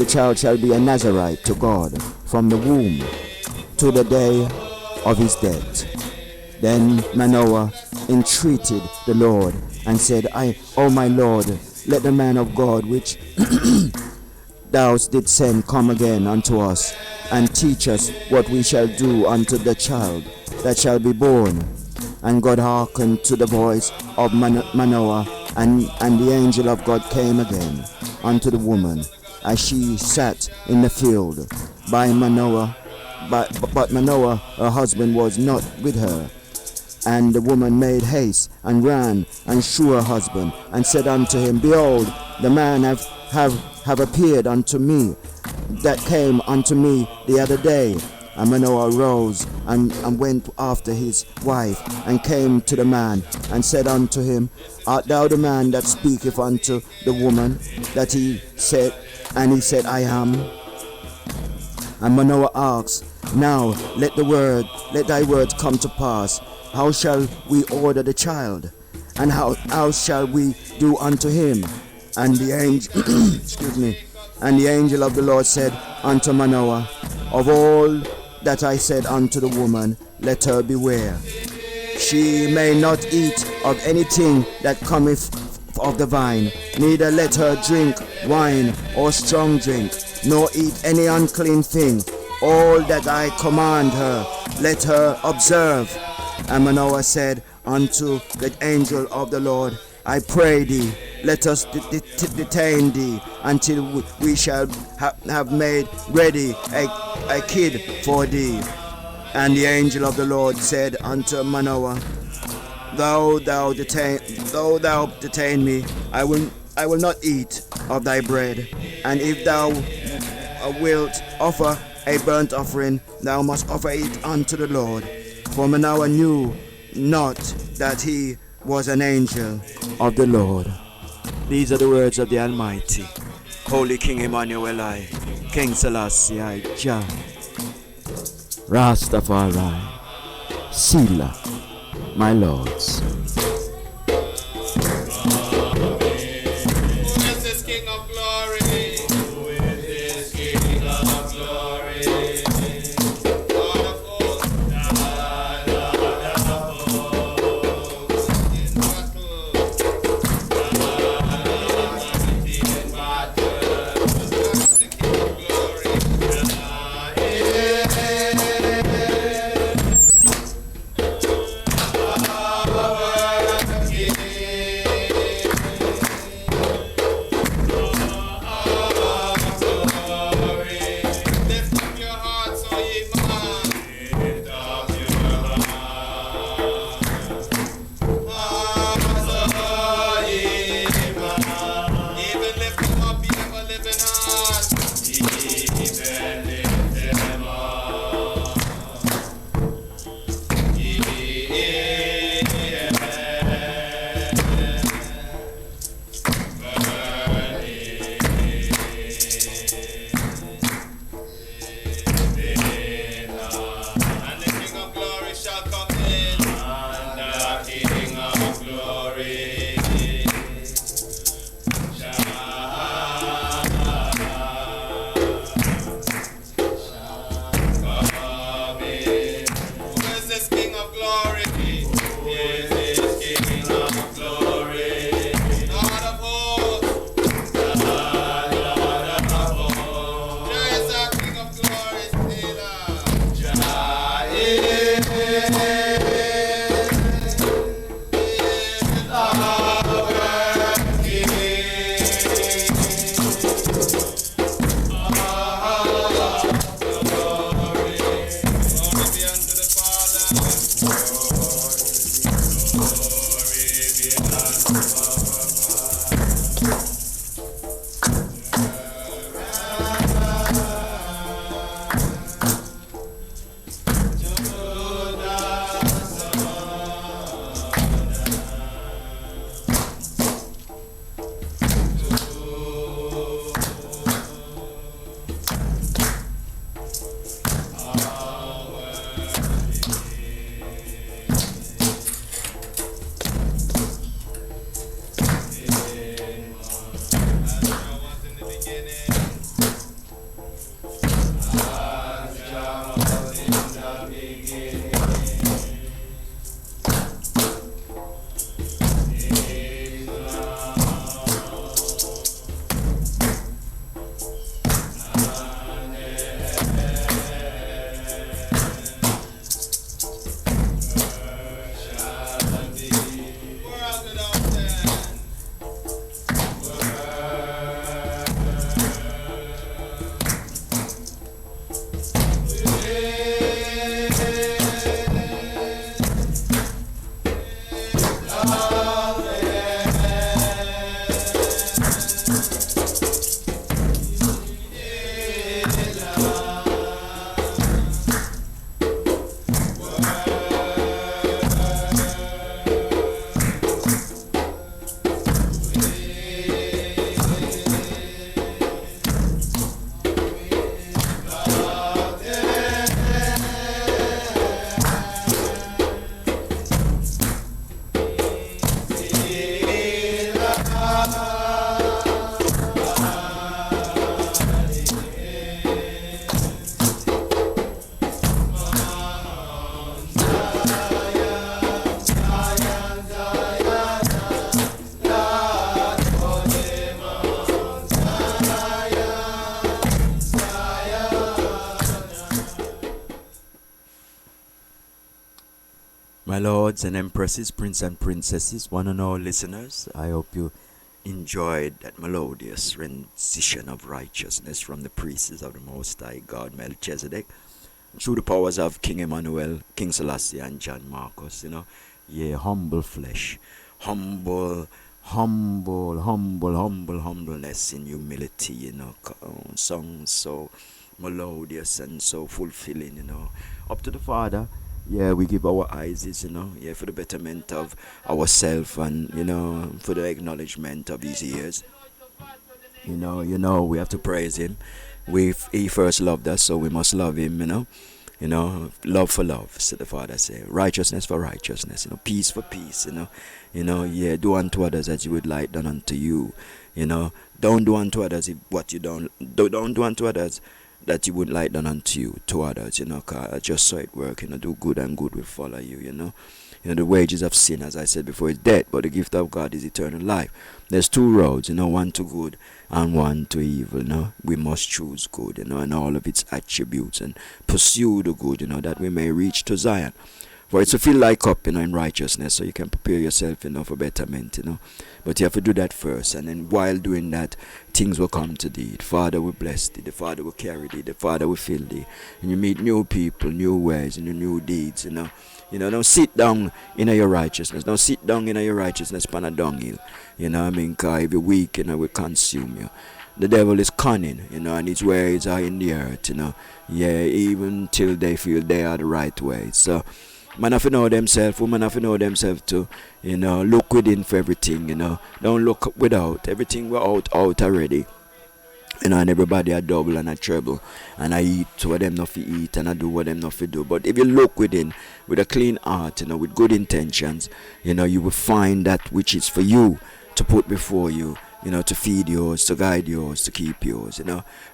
child shall be a Nazarite to God from the womb to the day of his death. Then Manoah entreated the Lord, and said, O my Lord, let the man of God which thou didst send come again unto us, and teach us what we shall do unto the child that shall be born. And God hearkened to the voice of Manoah, and the angel of God came again unto the woman, as she sat in the field by Manoah. But Manoah, her husband, was not with her. And the woman made haste, and ran, and shew her husband, and said unto him, Behold, the man have appeared unto me, that came unto me the other day. And Manoah arose, and went after his wife, and came to the man, and said unto him, Art thou the man that speaketh unto the woman? That he said, and he said, I am. And Manoah asked, Now let thy word come to pass. How shall we order the child? And how shall we do unto him? And the angel and the angel of the Lord said unto Manoah, Of all that I said unto the woman, let her beware. She may not eat of anything that cometh of the vine, neither let her drink wine or strong drink, nor eat any unclean thing. All that I command her, let her observe. And Manoah said unto the angel of the Lord, I pray thee, let us detain thee until we shall have made ready a kid for thee. And the angel of the Lord said unto Manoah, Though thou detain me, I will not eat of thy bread. And if thou wilt offer a burnt offering, thou must offer it unto the Lord. For Manoah knew not that he was an angel of the Lord. These are the words of the Almighty, Holy King Emmanuel, King Selassie, Jah, Rastafari, Sila, my lords. My lords and empresses, prince and princesses, one and all listeners, I hope you enjoyed that melodious rendition of righteousness from the priests of the Most High God Melchizedek through the powers of King Emmanuel, King Selassie, and John Marcus. Yeah, humble flesh, humbleness in humility. Songs so melodious and so fulfilling. Up to the Father. Yeah, we give our eyes, yeah, for the betterment of ourselves and, for the acknowledgement of his ears. We have to praise him. He first loved us, so we must love him, love for love, so the Father say, righteousness for righteousness, peace for peace, yeah, do unto others as you would like done unto you, don't do unto others what you don't do unto others that you would like done unto you to others, cause just so it work, do good and good will follow you, the wages of sin, as I said before, is death, but the gift of God is eternal life. There's two roads, one to good and one to evil, we must choose good, and all of its attributes and pursue the good, that we may reach to Zion. For it's to fill like up, in righteousness, so you can prepare yourself, for betterment, But you have to do that first, and then while doing that, things will come to thee. The Father will bless thee, the Father will carry thee, the Father will fill thee, and you meet new people, new ways, and new deeds, don't sit down in your righteousness. Don't sit down in your righteousness upon a dunghill. Cause if you're weak, will consume you. The devil is cunning, and his ways are in the earth, Yeah, even till they feel they are the right way. So, man have to know themselves, woman have to know themselves too. Look within for everything, Don't look without. Everything we're out already. And everybody a double and a treble. And I eat what them not to eat and I do what them not to do. But if you look within with a clean heart, with good intentions, you will find that which is for you to put before you. To feed yours, to guide yours, to keep yours,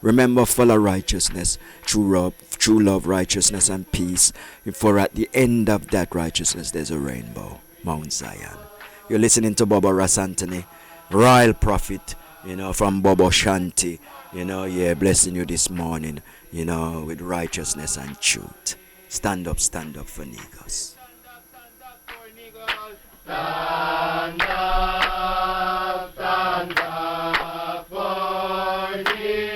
Remember, follow righteousness, true love, righteousness, and peace. For at the end of that righteousness, there's a rainbow, Mount Zion. You're listening to Bobo Ross Anthony, Royal Prophet, from Bobo Shanti, yeah, blessing you this morning, with righteousness and truth. Stand up for niggas. Stand up for Jesus.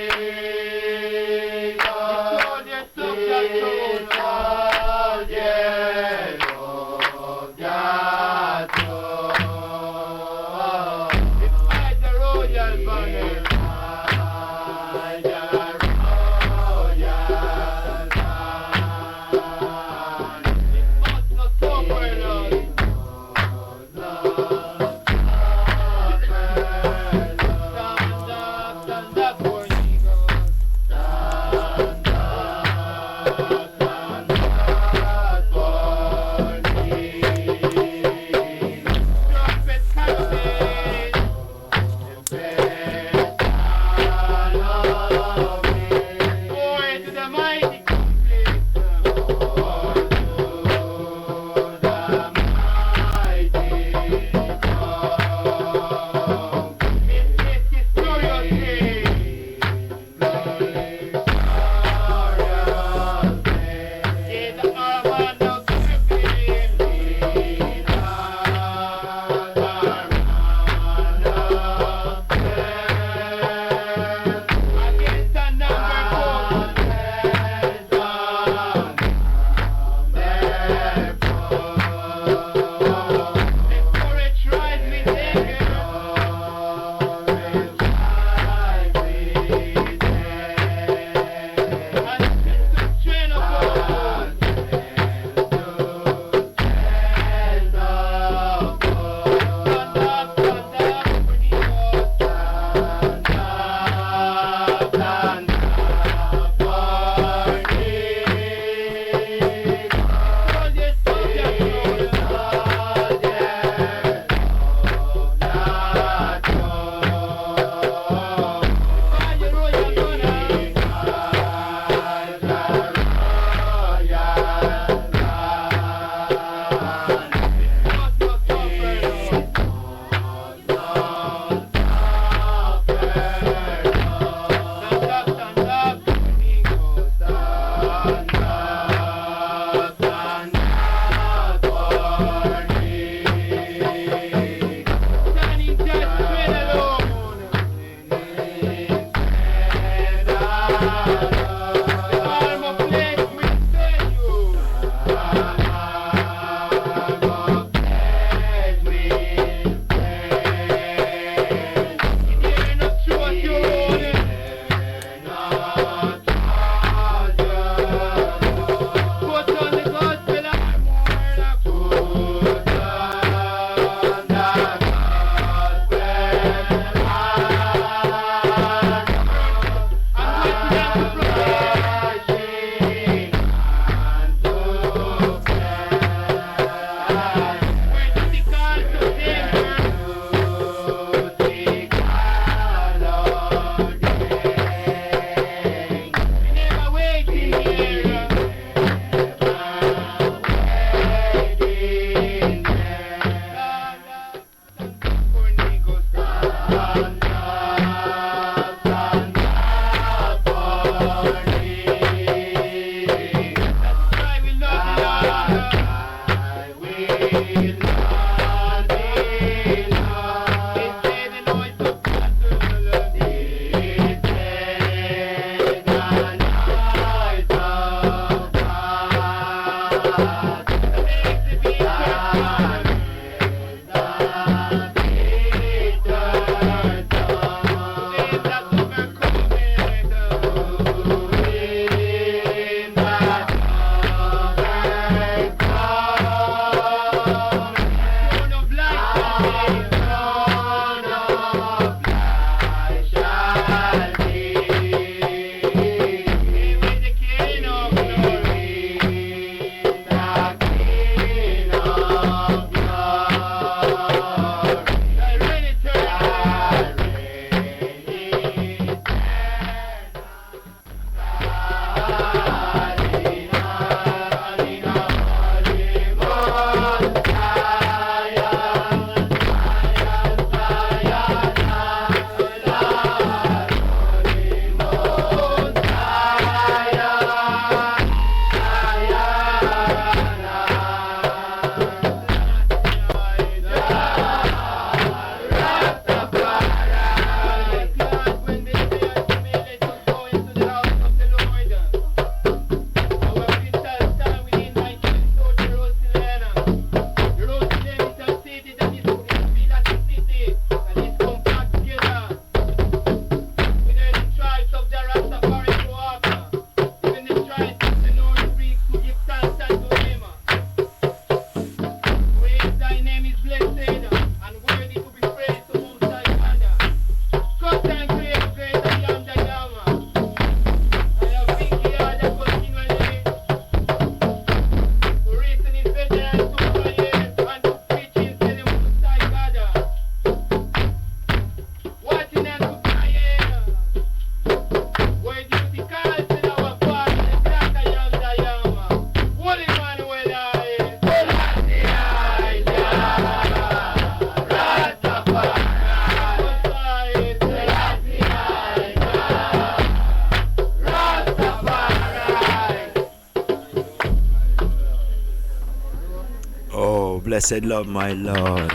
Blessed love, my Lord.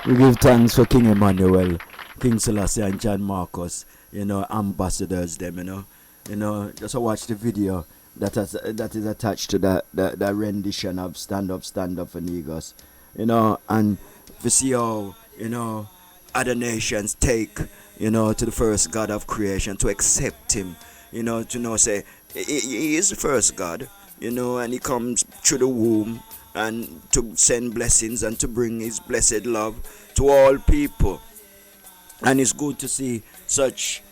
We give thanks for King Emmanuel, King Selassie, and John Marcus, ambassadors, them, just watch the video that is attached to that rendition of Stand Up for Negus, and we see how, other nations take, to the first God of creation, to accept him, say, he is the first God, and he comes through the womb, and to send blessings and to bring his blessed love to all people. And it's good to see such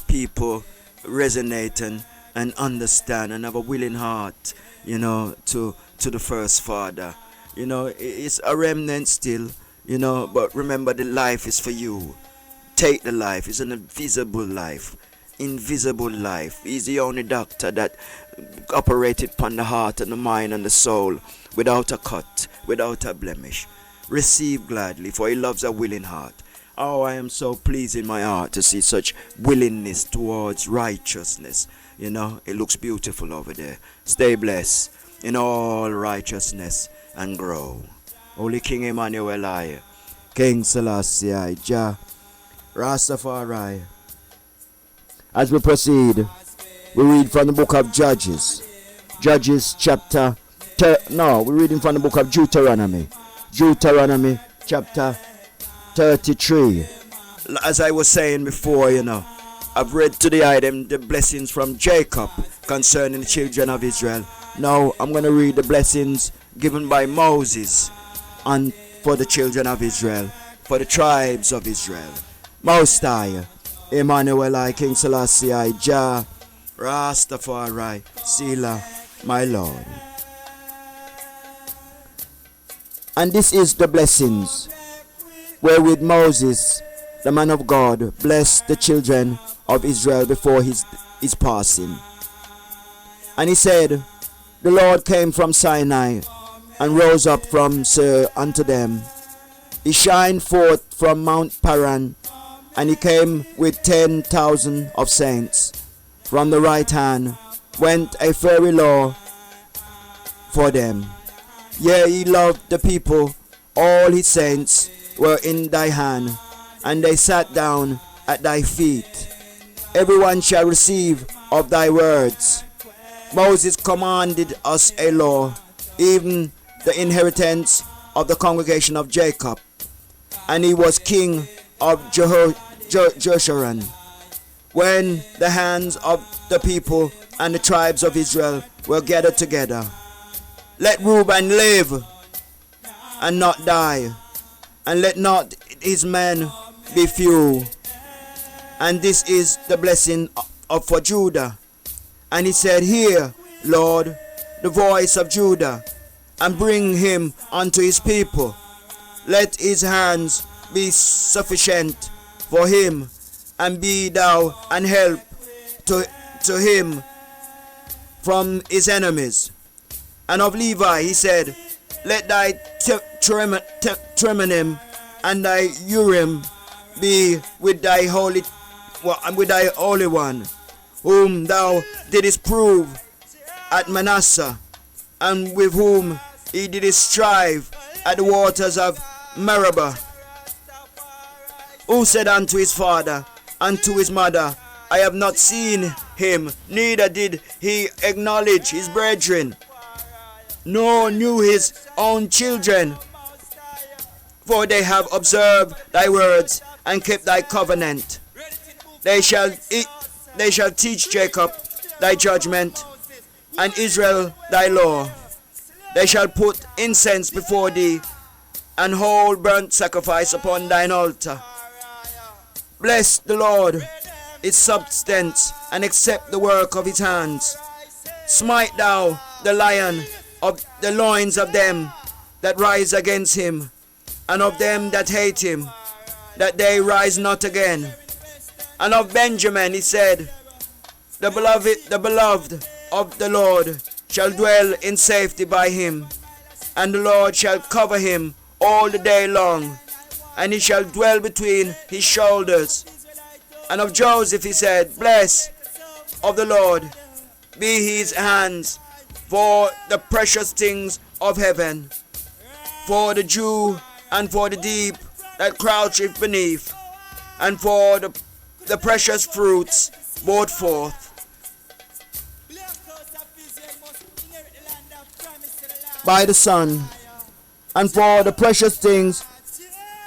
people resonating and understand and have a willing heart to the first father. It's a remnant still, but remember, the life is for you. Take the life. It's an invisible life. He's the only doctor that operated upon the heart and the mind and the soul, without a cut, without a blemish. Receive gladly, for he loves a willing heart. Oh, I am so pleased in my heart to see such willingness towards righteousness. It looks beautiful over there. Stay blessed in all righteousness and grow. Holy King Emmanuel, I, King Selassie, I, Jah, Rastafari. As we proceed, we read from the book of Judges. Judges chapter... we're reading from the book of Deuteronomy. Deuteronomy chapter 33. As I was saying before, I've read to the item the blessings from Jacob concerning the children of Israel. Now I'm going to read the blessings given by Moses and for the children of Israel, for the tribes of Israel. Most High, Emmanuel, I, King Selassie, I, Jah, Rastafari, Selah, my Lord. And this is the blessings wherewith Moses, the man of God, blessed the children of Israel before his passing. And he said, the Lord came from Sinai and rose up from Seir unto them. He shined forth from Mount Paran, and he came with 10,000 of saints. From the right hand went a fairy law for them. Yea, he loved the people, all his saints were in thy hand, and they sat down at thy feet. Everyone shall receive of thy words. Moses commanded us a law, even the inheritance of the congregation of Jacob. And he was king of Jeshurun. When the hands of the people and the tribes of Israel were gathered together, let Reuben live and not die, and let not his men be few. And this is the blessing of for Judah. And he said, hear, Lord, the voice of Judah, and bring him unto his people. Let his hands be sufficient for him, and be thou an help to him from his enemies. And of Levi he said, let thy Thummim and thy Urim be with thy holy one, whom thou didst prove at Manasseh, and with whom he didst strive at the waters of Meribah. Who said unto his father and to his mother, I have not seen him, neither did he acknowledge his brethren, nor knew his own children. For they have observed thy words and kept thy covenant. They shall teach Jacob thy judgment, and Israel thy law. They shall put incense before thee, and hold burnt sacrifice upon thine altar. Bless the Lord his substance, and accept the work of his hands. Smite thou the lion of the loins of them that rise against him, and of them that hate him, that they rise not again. And of Benjamin he said, the beloved of the Lord shall dwell in safety by him, and the Lord shall cover him all the day long, and he shall dwell between his shoulders. And of Joseph he said, blessed of the Lord be his hands for the precious things of heaven, for the dew and for the deep that croucheth beneath, and for the precious fruits brought forth. By the sun, and for the precious things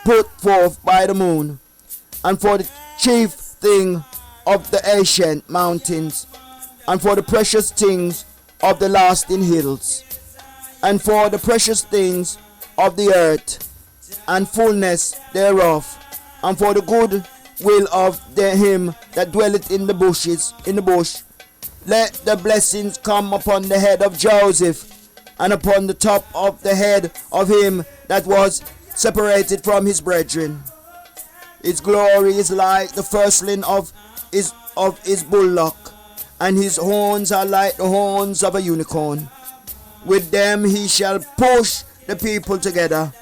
put forth by the moon, and for the chief thing of the ancient mountains, and for the precious things of the lasting hills, and for the precious things of the earth, and fullness thereof, and for the good will of him that dwelleth in the bush. Let the blessings come upon the head of Joseph, and upon the top of the head of him that was separated from his brethren. His glory is like the firstling of his bullock, and his horns are like the horns of a unicorn. With them he shall push the people together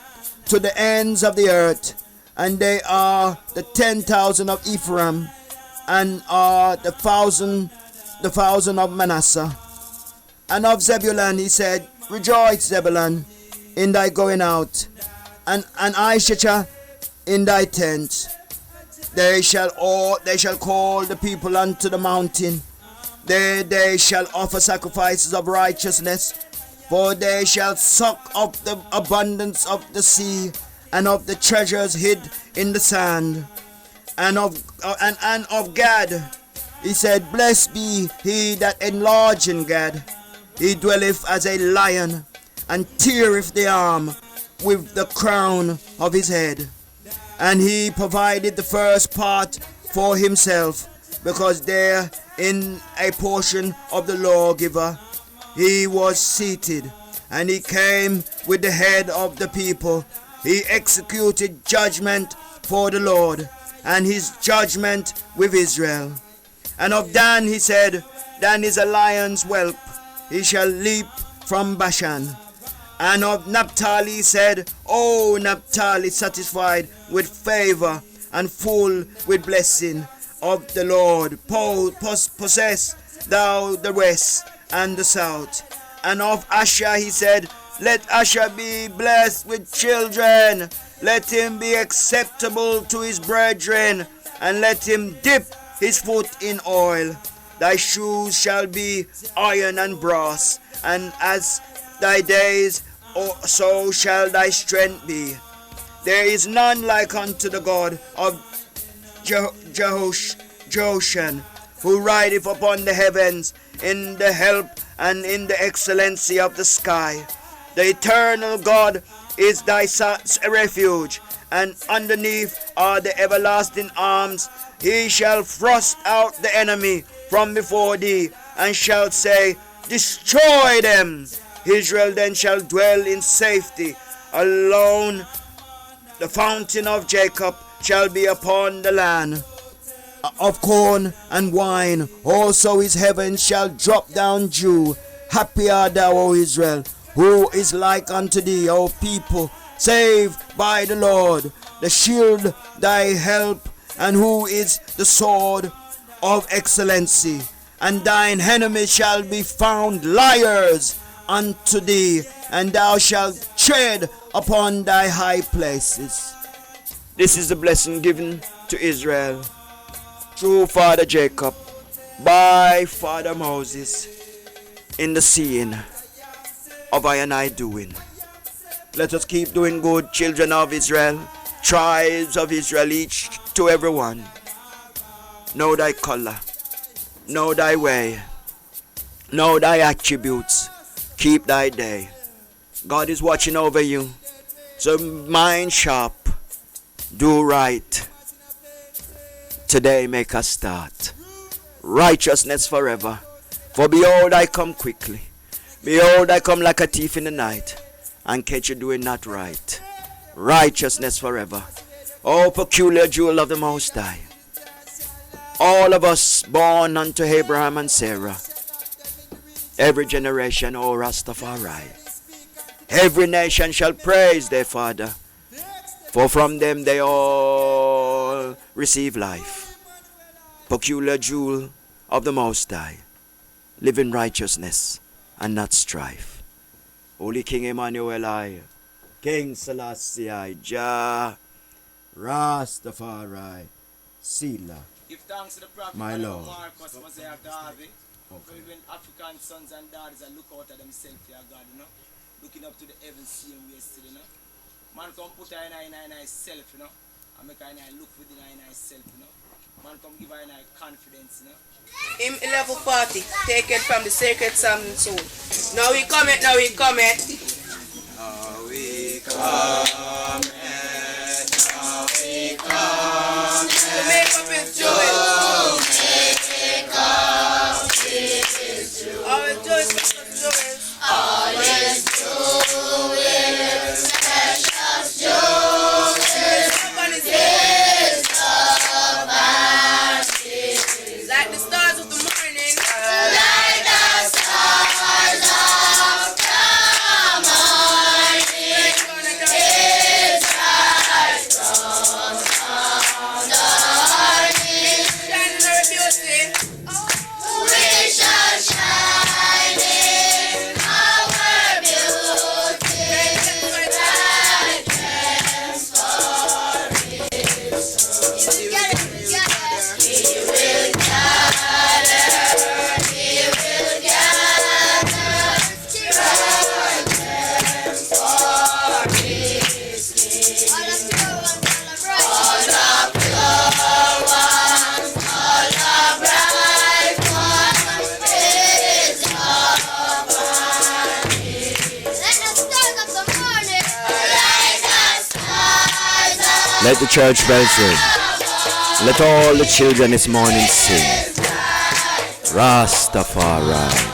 to the ends of the earth, and they are the 10,000 of Ephraim, and are the thousand of Manasseh. And of Zebulun he said, rejoice, Zebulun, in thy going out, and Issachar in thy tent. They shall call the people unto the mountain. They shall offer sacrifices of righteousness, for they shall suck up the abundance of the sea, and of the treasures hid in the sand. And of Gad he said, blessed be he that enlarged in Gad. He dwelleth as a lion, and teareth the arm, with the crown of his head. And he provided the first part for himself, because there in a portion of the lawgiver he was seated, and he came with the head of the people. He executed judgment for the Lord, and his judgment with Israel. And of Dan he said, Dan is a lion's whelp, he shall leap from Bashan. And of Naphtali he said, O Naphtali, satisfied with favor and full with blessing of the Lord, possess thou the west and the south. And of Asher he said, let Asher be blessed with children, let him be acceptable to his brethren, and let him dip his foot in oil. Thy shoes shall be iron and brass, and as thy days, so shall thy strength be. There is none like unto the God of Jehoshan, who rideth upon the heavens in the help and in the excellency of the sky. The eternal God is thy refuge, and underneath are the everlasting arms. He shall thrust out the enemy from before thee, and shall say, destroy them. Israel then shall dwell in safety. Alone the fountain of Jacob shall be upon the land of corn and wine. Also his heaven shall drop down dew. Happy art thou, O Israel, who is like unto thee, O people, saved by the Lord, the shield thy help, and who is the sword of excellency. And thine enemies shall be found liars unto thee, and thou shalt tread upon thy high places. This is the blessing given to Israel through Father Jacob by Father Moses in the seeing of I and I doing. Let us keep doing good, children of Israel, tribes of Israel, each to everyone. Know thy color, know thy way, know thy attributes, keep thy day. God is watching over you, so mind sharp, do right. Today make a start. Righteousness forever. For behold, I come quickly. Behold, I come like a thief in the night, and catch you doing not right. Righteousness forever. Oh, peculiar jewel of the Most High. All of us born unto Abraham and Sarah. Every generation, O Rastafari. Every nation shall praise their Father, for from them they all receive life. Peculiar jewel of the Most High. Live in righteousness and not strife. Holy King Emmanuel I, King Selassie I, Jah, Rastafari, Sila. Give thanks to the prophet My Lord. Marcus Mosiah Garvey. Okay. When African sons and daughters are look out at themselves, yeah, God, you know, looking up to the heavens, seeing we are still, you know. Man come put in self, you know, and make I look within self, you know. Man come give I confidence, you know. Him 1140, taken from the sacred psalm soul. Now we come it, now we come it. Now we come, now we come. To make up his jewel. Always do it, jewels. Always doing precious jewels. Somebody's here. Like the stars of the morning. Like the stars of the morning. Let the church bells ring. Let all the children this morning sing. Rastafari.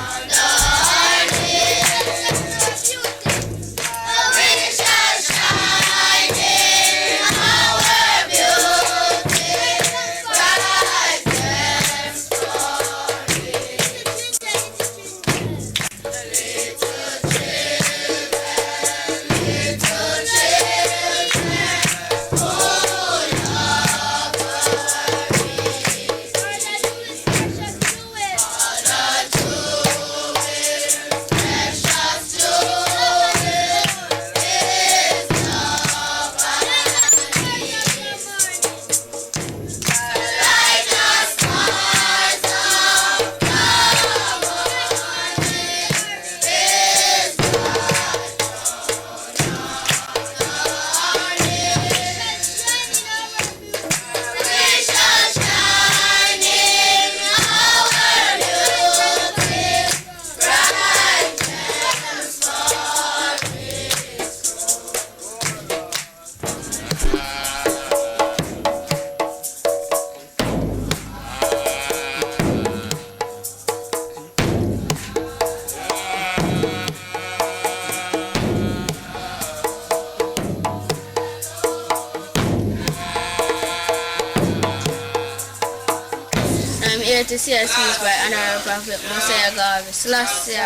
To see a speech by Honorable Prophet Mosiah Garvey Selassie.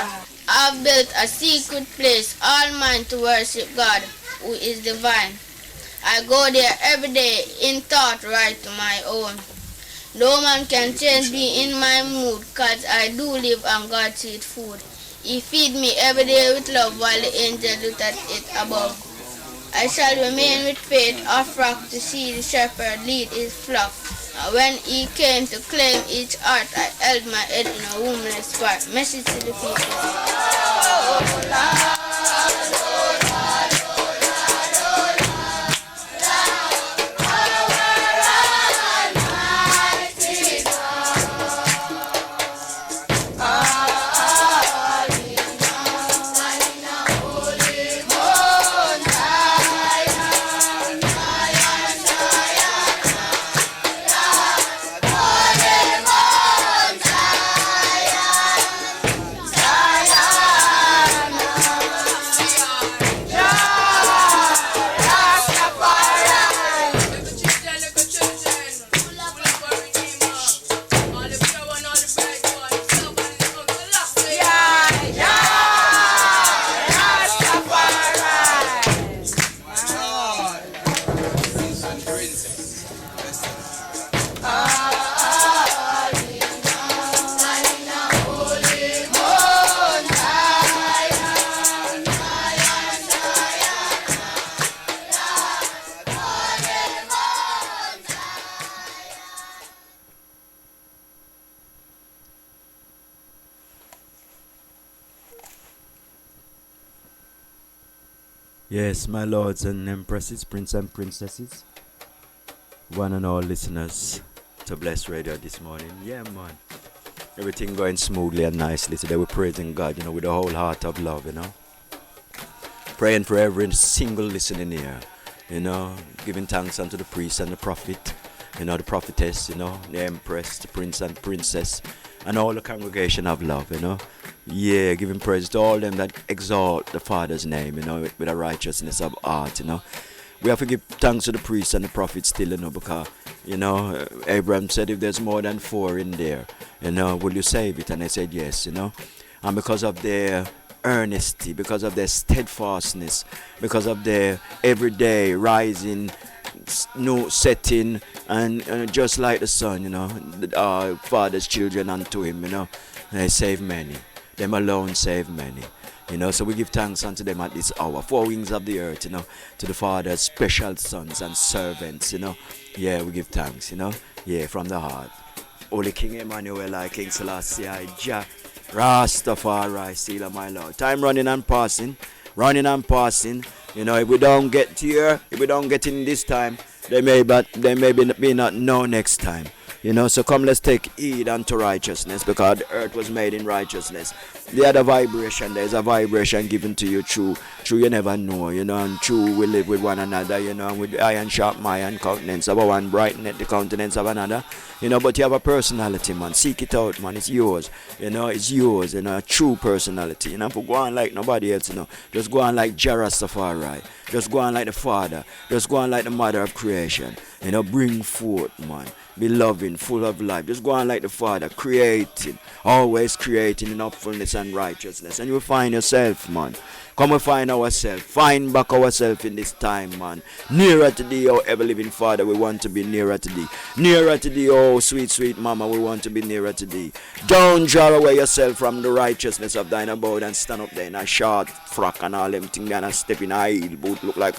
I've built a secret place, all mine to worship God, who is divine. I go there every day in thought right to my own. No man can change me in my mood, cause I do live on God's sweet food. He feed me every day with love while the angels look at it above. I shall remain with faith, a flock to see the shepherd lead his flock. When he came to claim each heart, I held my head in a woman's spot. Message to the people. Yes, my lords and empresses, prince and princesses, one and all listeners to Bless Radio this morning. Yeah, man. Everything going smoothly and nicely. Today we're praising God, with a whole heart of love, Praying for every single listening ear, giving thanks unto the priest and the prophet, the prophetess, the empress, the prince and princess, and all the congregation of love, Yeah, giving praise to all them that exalt the Father's name, with a righteousness of heart, We have to give thanks to the priests and the prophets still, because, Abraham said if there's more than 4 in there, will you save it? And I said yes, And because of their earnesty, because of their steadfastness, because of their everyday rising, setting, and just like the sun, our Father's children unto him, they save many. Them alone save many. So we give thanks unto them at this hour. 4 wings of the earth, to the Father's special sons and servants, Yeah, we give thanks, Yeah, from the heart. Holy King Emmanuel, King Selassie, Jah, Rastafari, Sealer, my Lord. Time running and passing. If we don't get here, if we don't get in this time, they may be not know next time. You know, so come let's take heed unto righteousness, because the earth was made in righteousness. The other vibration, there's a vibration given to you through you never know, you know, and true we live with one another, you know, and with iron sharp iron countenance of one brighten the countenance of another, you know, but you have a personality, man. Seek it out, man. It's yours, you know, it's yours, you know, a true personality. You know, for go on like nobody else, you know. Just go on like Jah Rastafari. Just go on like the Father. Just go on like the Mother of creation. You know, bring forth, man. Be loving, full of life. Just go on like the Father, creating, always creating in upfulness and righteousness. And you will find yourself, man. Come and find ourselves. Find back ourselves in this time, man. Nearer to thee, oh ever living Father, we want to be nearer to thee. Nearer to thee, oh sweet, sweet Mama, we want to be nearer to thee. Don't draw away yourself from the righteousness of thine abode and stand up there in a short frock and all them things and step in a heel boot, look like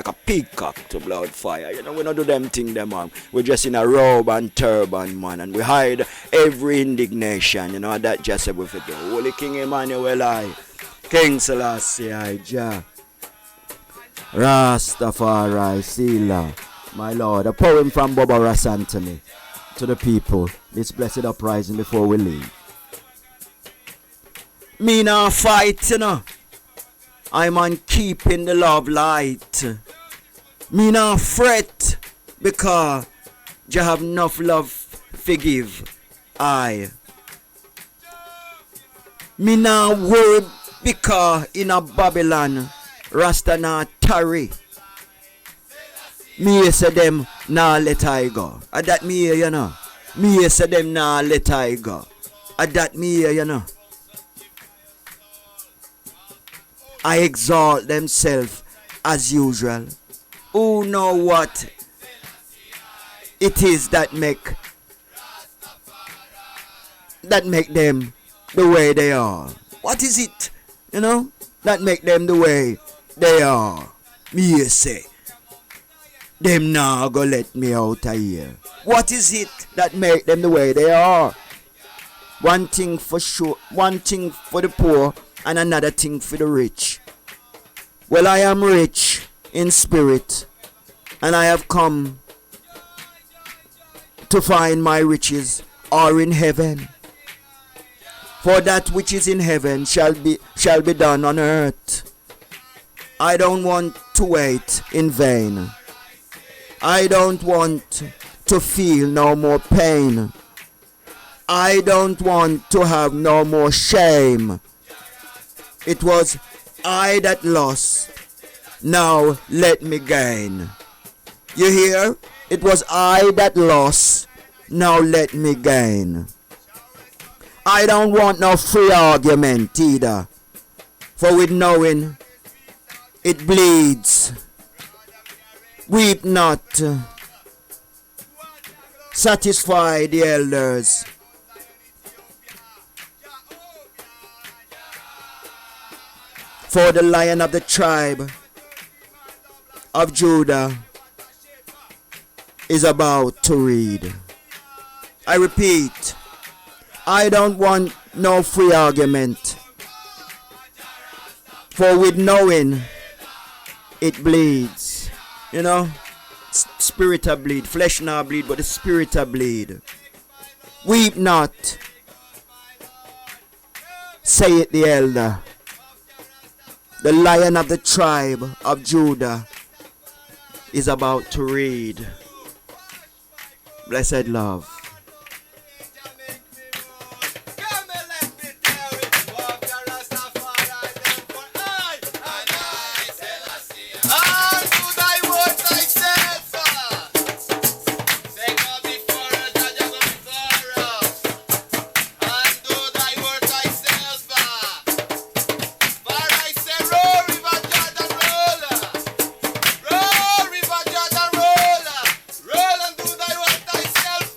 a peacock to blood fire. You know, we don't do them things, them, man. We're just in a robe and turban, man, and we hide every indignation, you know, that just said we fit the Holy King Emmanuel, I. King Selassie, I, Jah. Rastafari, Sila, my Lord. A poem from Bobo Rasantony to the people. This blessed uprising before we leave. Me nah fight, you know. I'm on keeping the love light. Me nah fret, because Jah have enough love forgive. Me nah worry, because in a Babylon, Rasta nah tarry. Me say them nah let I go. That me hear, you know. Me say them nah let I go. That me hear, you know. I exalt themselves as usual. Who know what it is that make them the way they are? What is it, you know, that make them the way they are? Me say, them now go let me out of here. What is it that make them the way they are? One thing for sure, one thing for the poor and another thing for the rich. Well, I am rich in spirit, and I have come to find my riches are in heaven. For that which is in heaven shall be done on earth. I don't want to wait in vain. I don't want to feel no more pain. I don't want to have no more shame. It was I that lost, now let me gain. You hear? It was I that lost, now let me gain. I don't want no free argument either, for with knowing it bleeds. Weep not, satisfy the elders. For the Lion of the tribe of Judah is about to read. I repeat, I don't want no free argument, for with knowing it bleeds. You know, spirit a bleed, flesh not bleed, but the spirit a bleed. Weep not, say it the elder. The Lion of the tribe of Judah is about to read. Blessed love. Roll and do thy work thyself,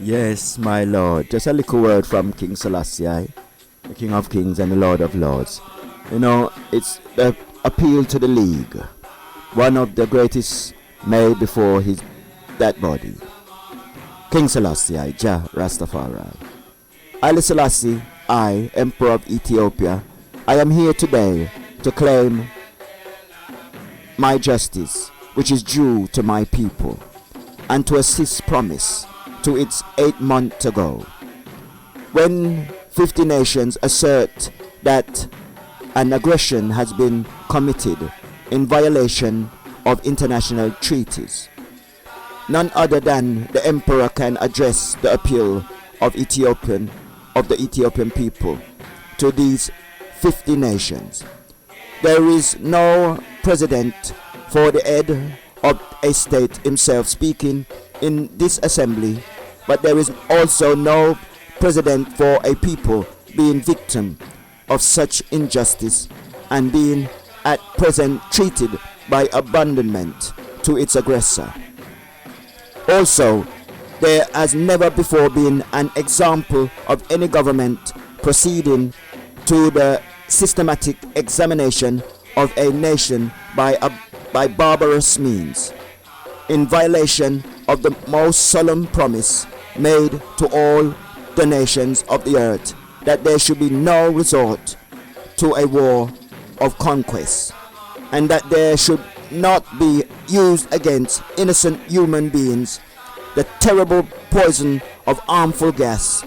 Yes, my Lord. Just a little word from King Selassie, the King of Kings and the Lord of Lords. You know, it's the appeal to the League, one of the greatest made before his that body. King Selassie, Jah Rastafari. Haile Selassie, I, Emperor of Ethiopia, I am here today to claim my justice, which is due to my people, and to assist promise to its 8 months ago, when 50 nations assert that an aggression has been committed in violation of international treaties. None other than the emperor can address the appeal of the Ethiopian people to these 50 nations. There is no president for the head of a state himself speaking in this assembly, but there is also no president for a people being victim of such injustice and being at present treated by abandonment to its aggressor. Also, there has never before been an example of any government proceeding to the systematic examination of a nation by barbarous means, in violation of the most solemn promise made to all the nations of the earth, that there should be no resort to a war of conquest, and that there should not be used against innocent human beings the terrible poison of harmful gas.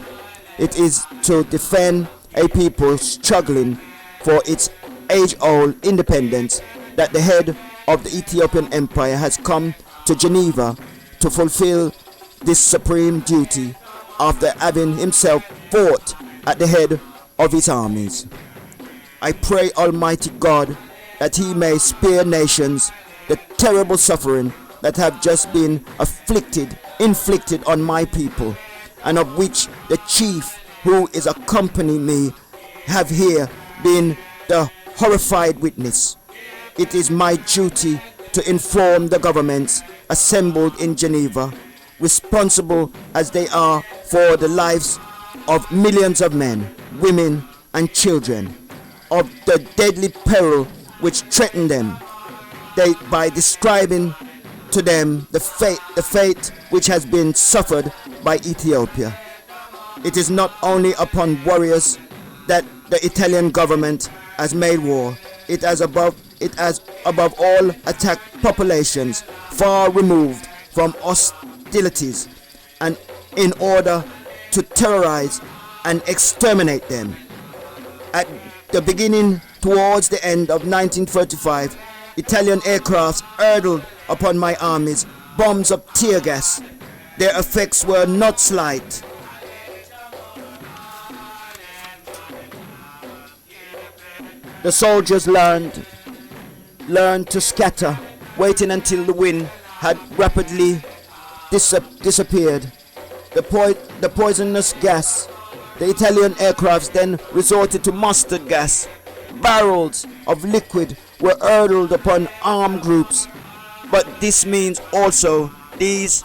It is to defend a people struggling for its age-old independence that the head of the Ethiopian Empire has come to Geneva to fulfill this supreme duty after having himself fought at the head of his armies. I pray Almighty God that he may spare nations the terrible suffering that have just been inflicted on my people, and of which the chief who is accompanying me have here been the horrified witness. It is my duty to inform the governments assembled in Geneva, responsible as they are for the lives of millions of men, women and children, of the deadly peril which threaten them, by describing to them the fate which has been suffered by Ethiopia. It is not only upon warriors that the Italian government has made war. It has above all attacked populations far removed from hostilities, and in order to terrorize and exterminate them. At the beginning, towards the end of 1935, Italian aircrafts hurled upon my armies bombs of tear gas. Their effects were not slight. The soldiers learned to scatter, waiting until the wind had rapidly disappeared. The poisonous gas. The Italian aircrafts then resorted to mustard gas. Barrels of liquid were hurled upon armed groups, but this means these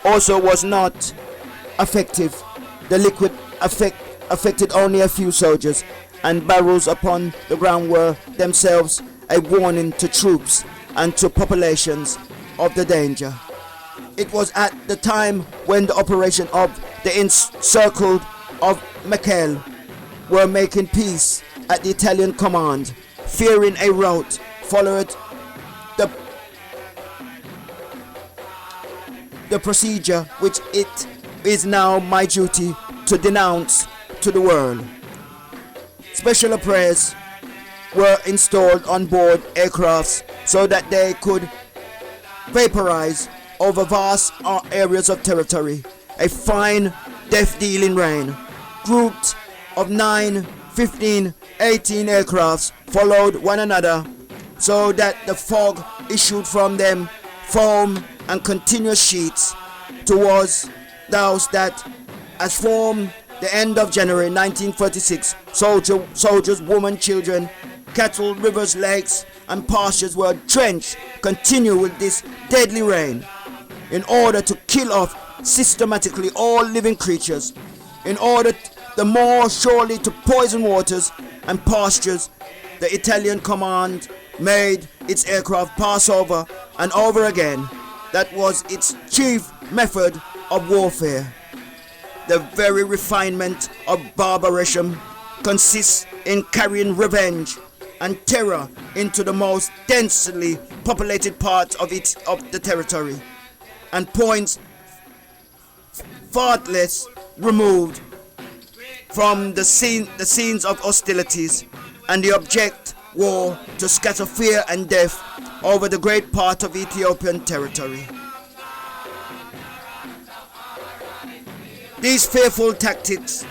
also was not effective. The liquid affected only a few soldiers, and barrels upon the ground were themselves a warning to troops and to populations of the danger. It was at the time when the operation of the encircled of Mekelle were making peace at the Italian command, fearing a rout followed the procedure which it is now my duty to denounce to the world. Special prayers were installed on board aircrafts so that they could vaporize over vast areas of territory. A fine, death-dealing rain, groups of 9, 15, 18 aircrafts followed one another, so that the fog issued from them foam and continuous sheets towards those that, as from the end of January 1946, soldiers, women, children, cattle, rivers, lakes, and pastures were drenched continue with this deadly rain in order to kill off systematically all living creatures in order the more surely to poison waters and pastures. The Italian command made its aircraft pass over and over again. That was its chief method of warfare. The very refinement of barbarism consists in carrying revenge and terror into the most densely populated parts of the territory, and points farthest removed from the scenes of hostilities, and the object war to scatter fear and death over the great part of Ethiopian territory. These fearful tactics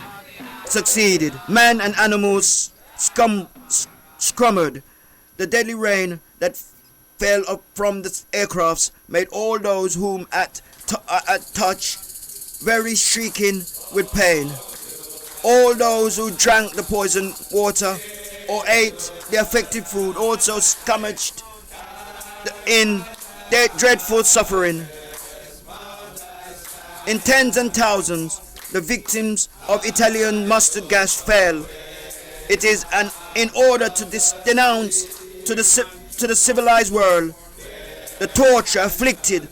succeeded. Men and animals scrummed. The deadly rain that fell up from the aircrafts made all those whom at touch very shrieking with pain. All those who drank the poisoned water or ate the affected food also scavenged in their dreadful suffering. In tens and thousands, the victims of Italian mustard gas fell. It is in order to denounce to the civilized world the torture afflicted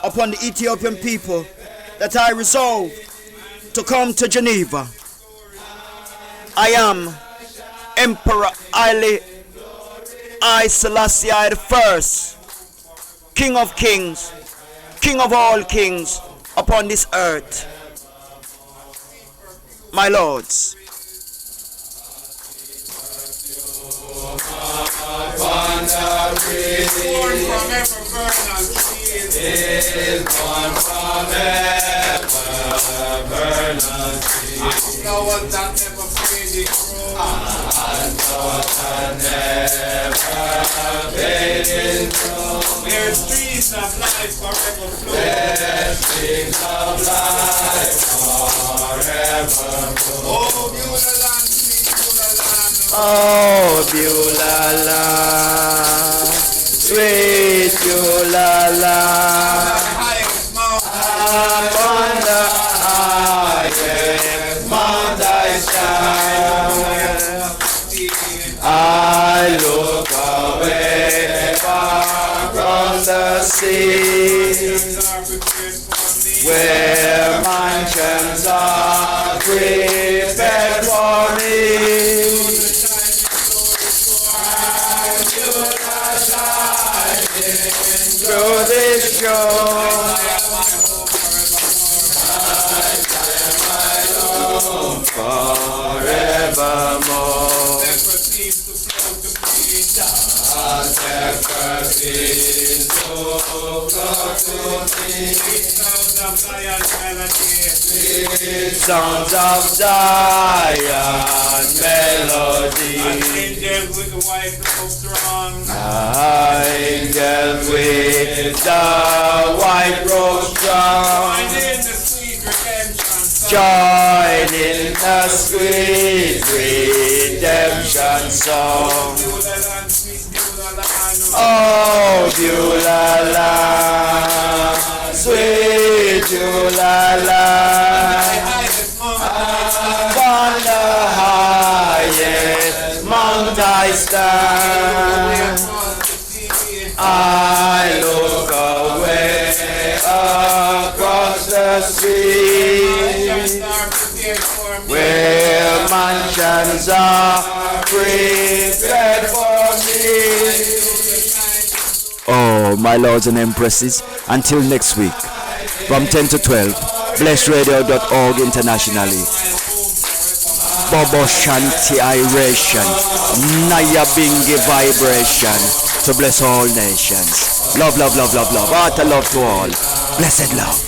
upon the Ethiopian people that I resolve to come to Geneva. I am Emperor I Selassie I, King of kings, King of all kings upon this earth. My lords, Born from ever vernal seas, is born from ever vernal seas. Flowers that never fade, and flowers that never fade. Where streams of life forever flow, where streams of life forever flow. Oh, Beulah land, sweet Beulah land. oh Beulah, sweet Beulah, upon the highest mount I stand. I look away far across the sea, where mansions are prepared for me. Through this shore, forevermore. Sounds of Zion melody. Angels with the white robe strong. Angels with the white robe strong. Join in the sweet redemption song. Oh, Beulah, sweet Beulah, upon the highest mount I stand. I look away across the sea, where mansions are prepared for me. Oh, my lords and empresses, until next week, from 10 to 12, blessradio.org internationally. Bobo Shanti Iration, Naya Bingi Vibration, to bless all nations. Love, love, love, love, love. Utter love to all. Blessed love.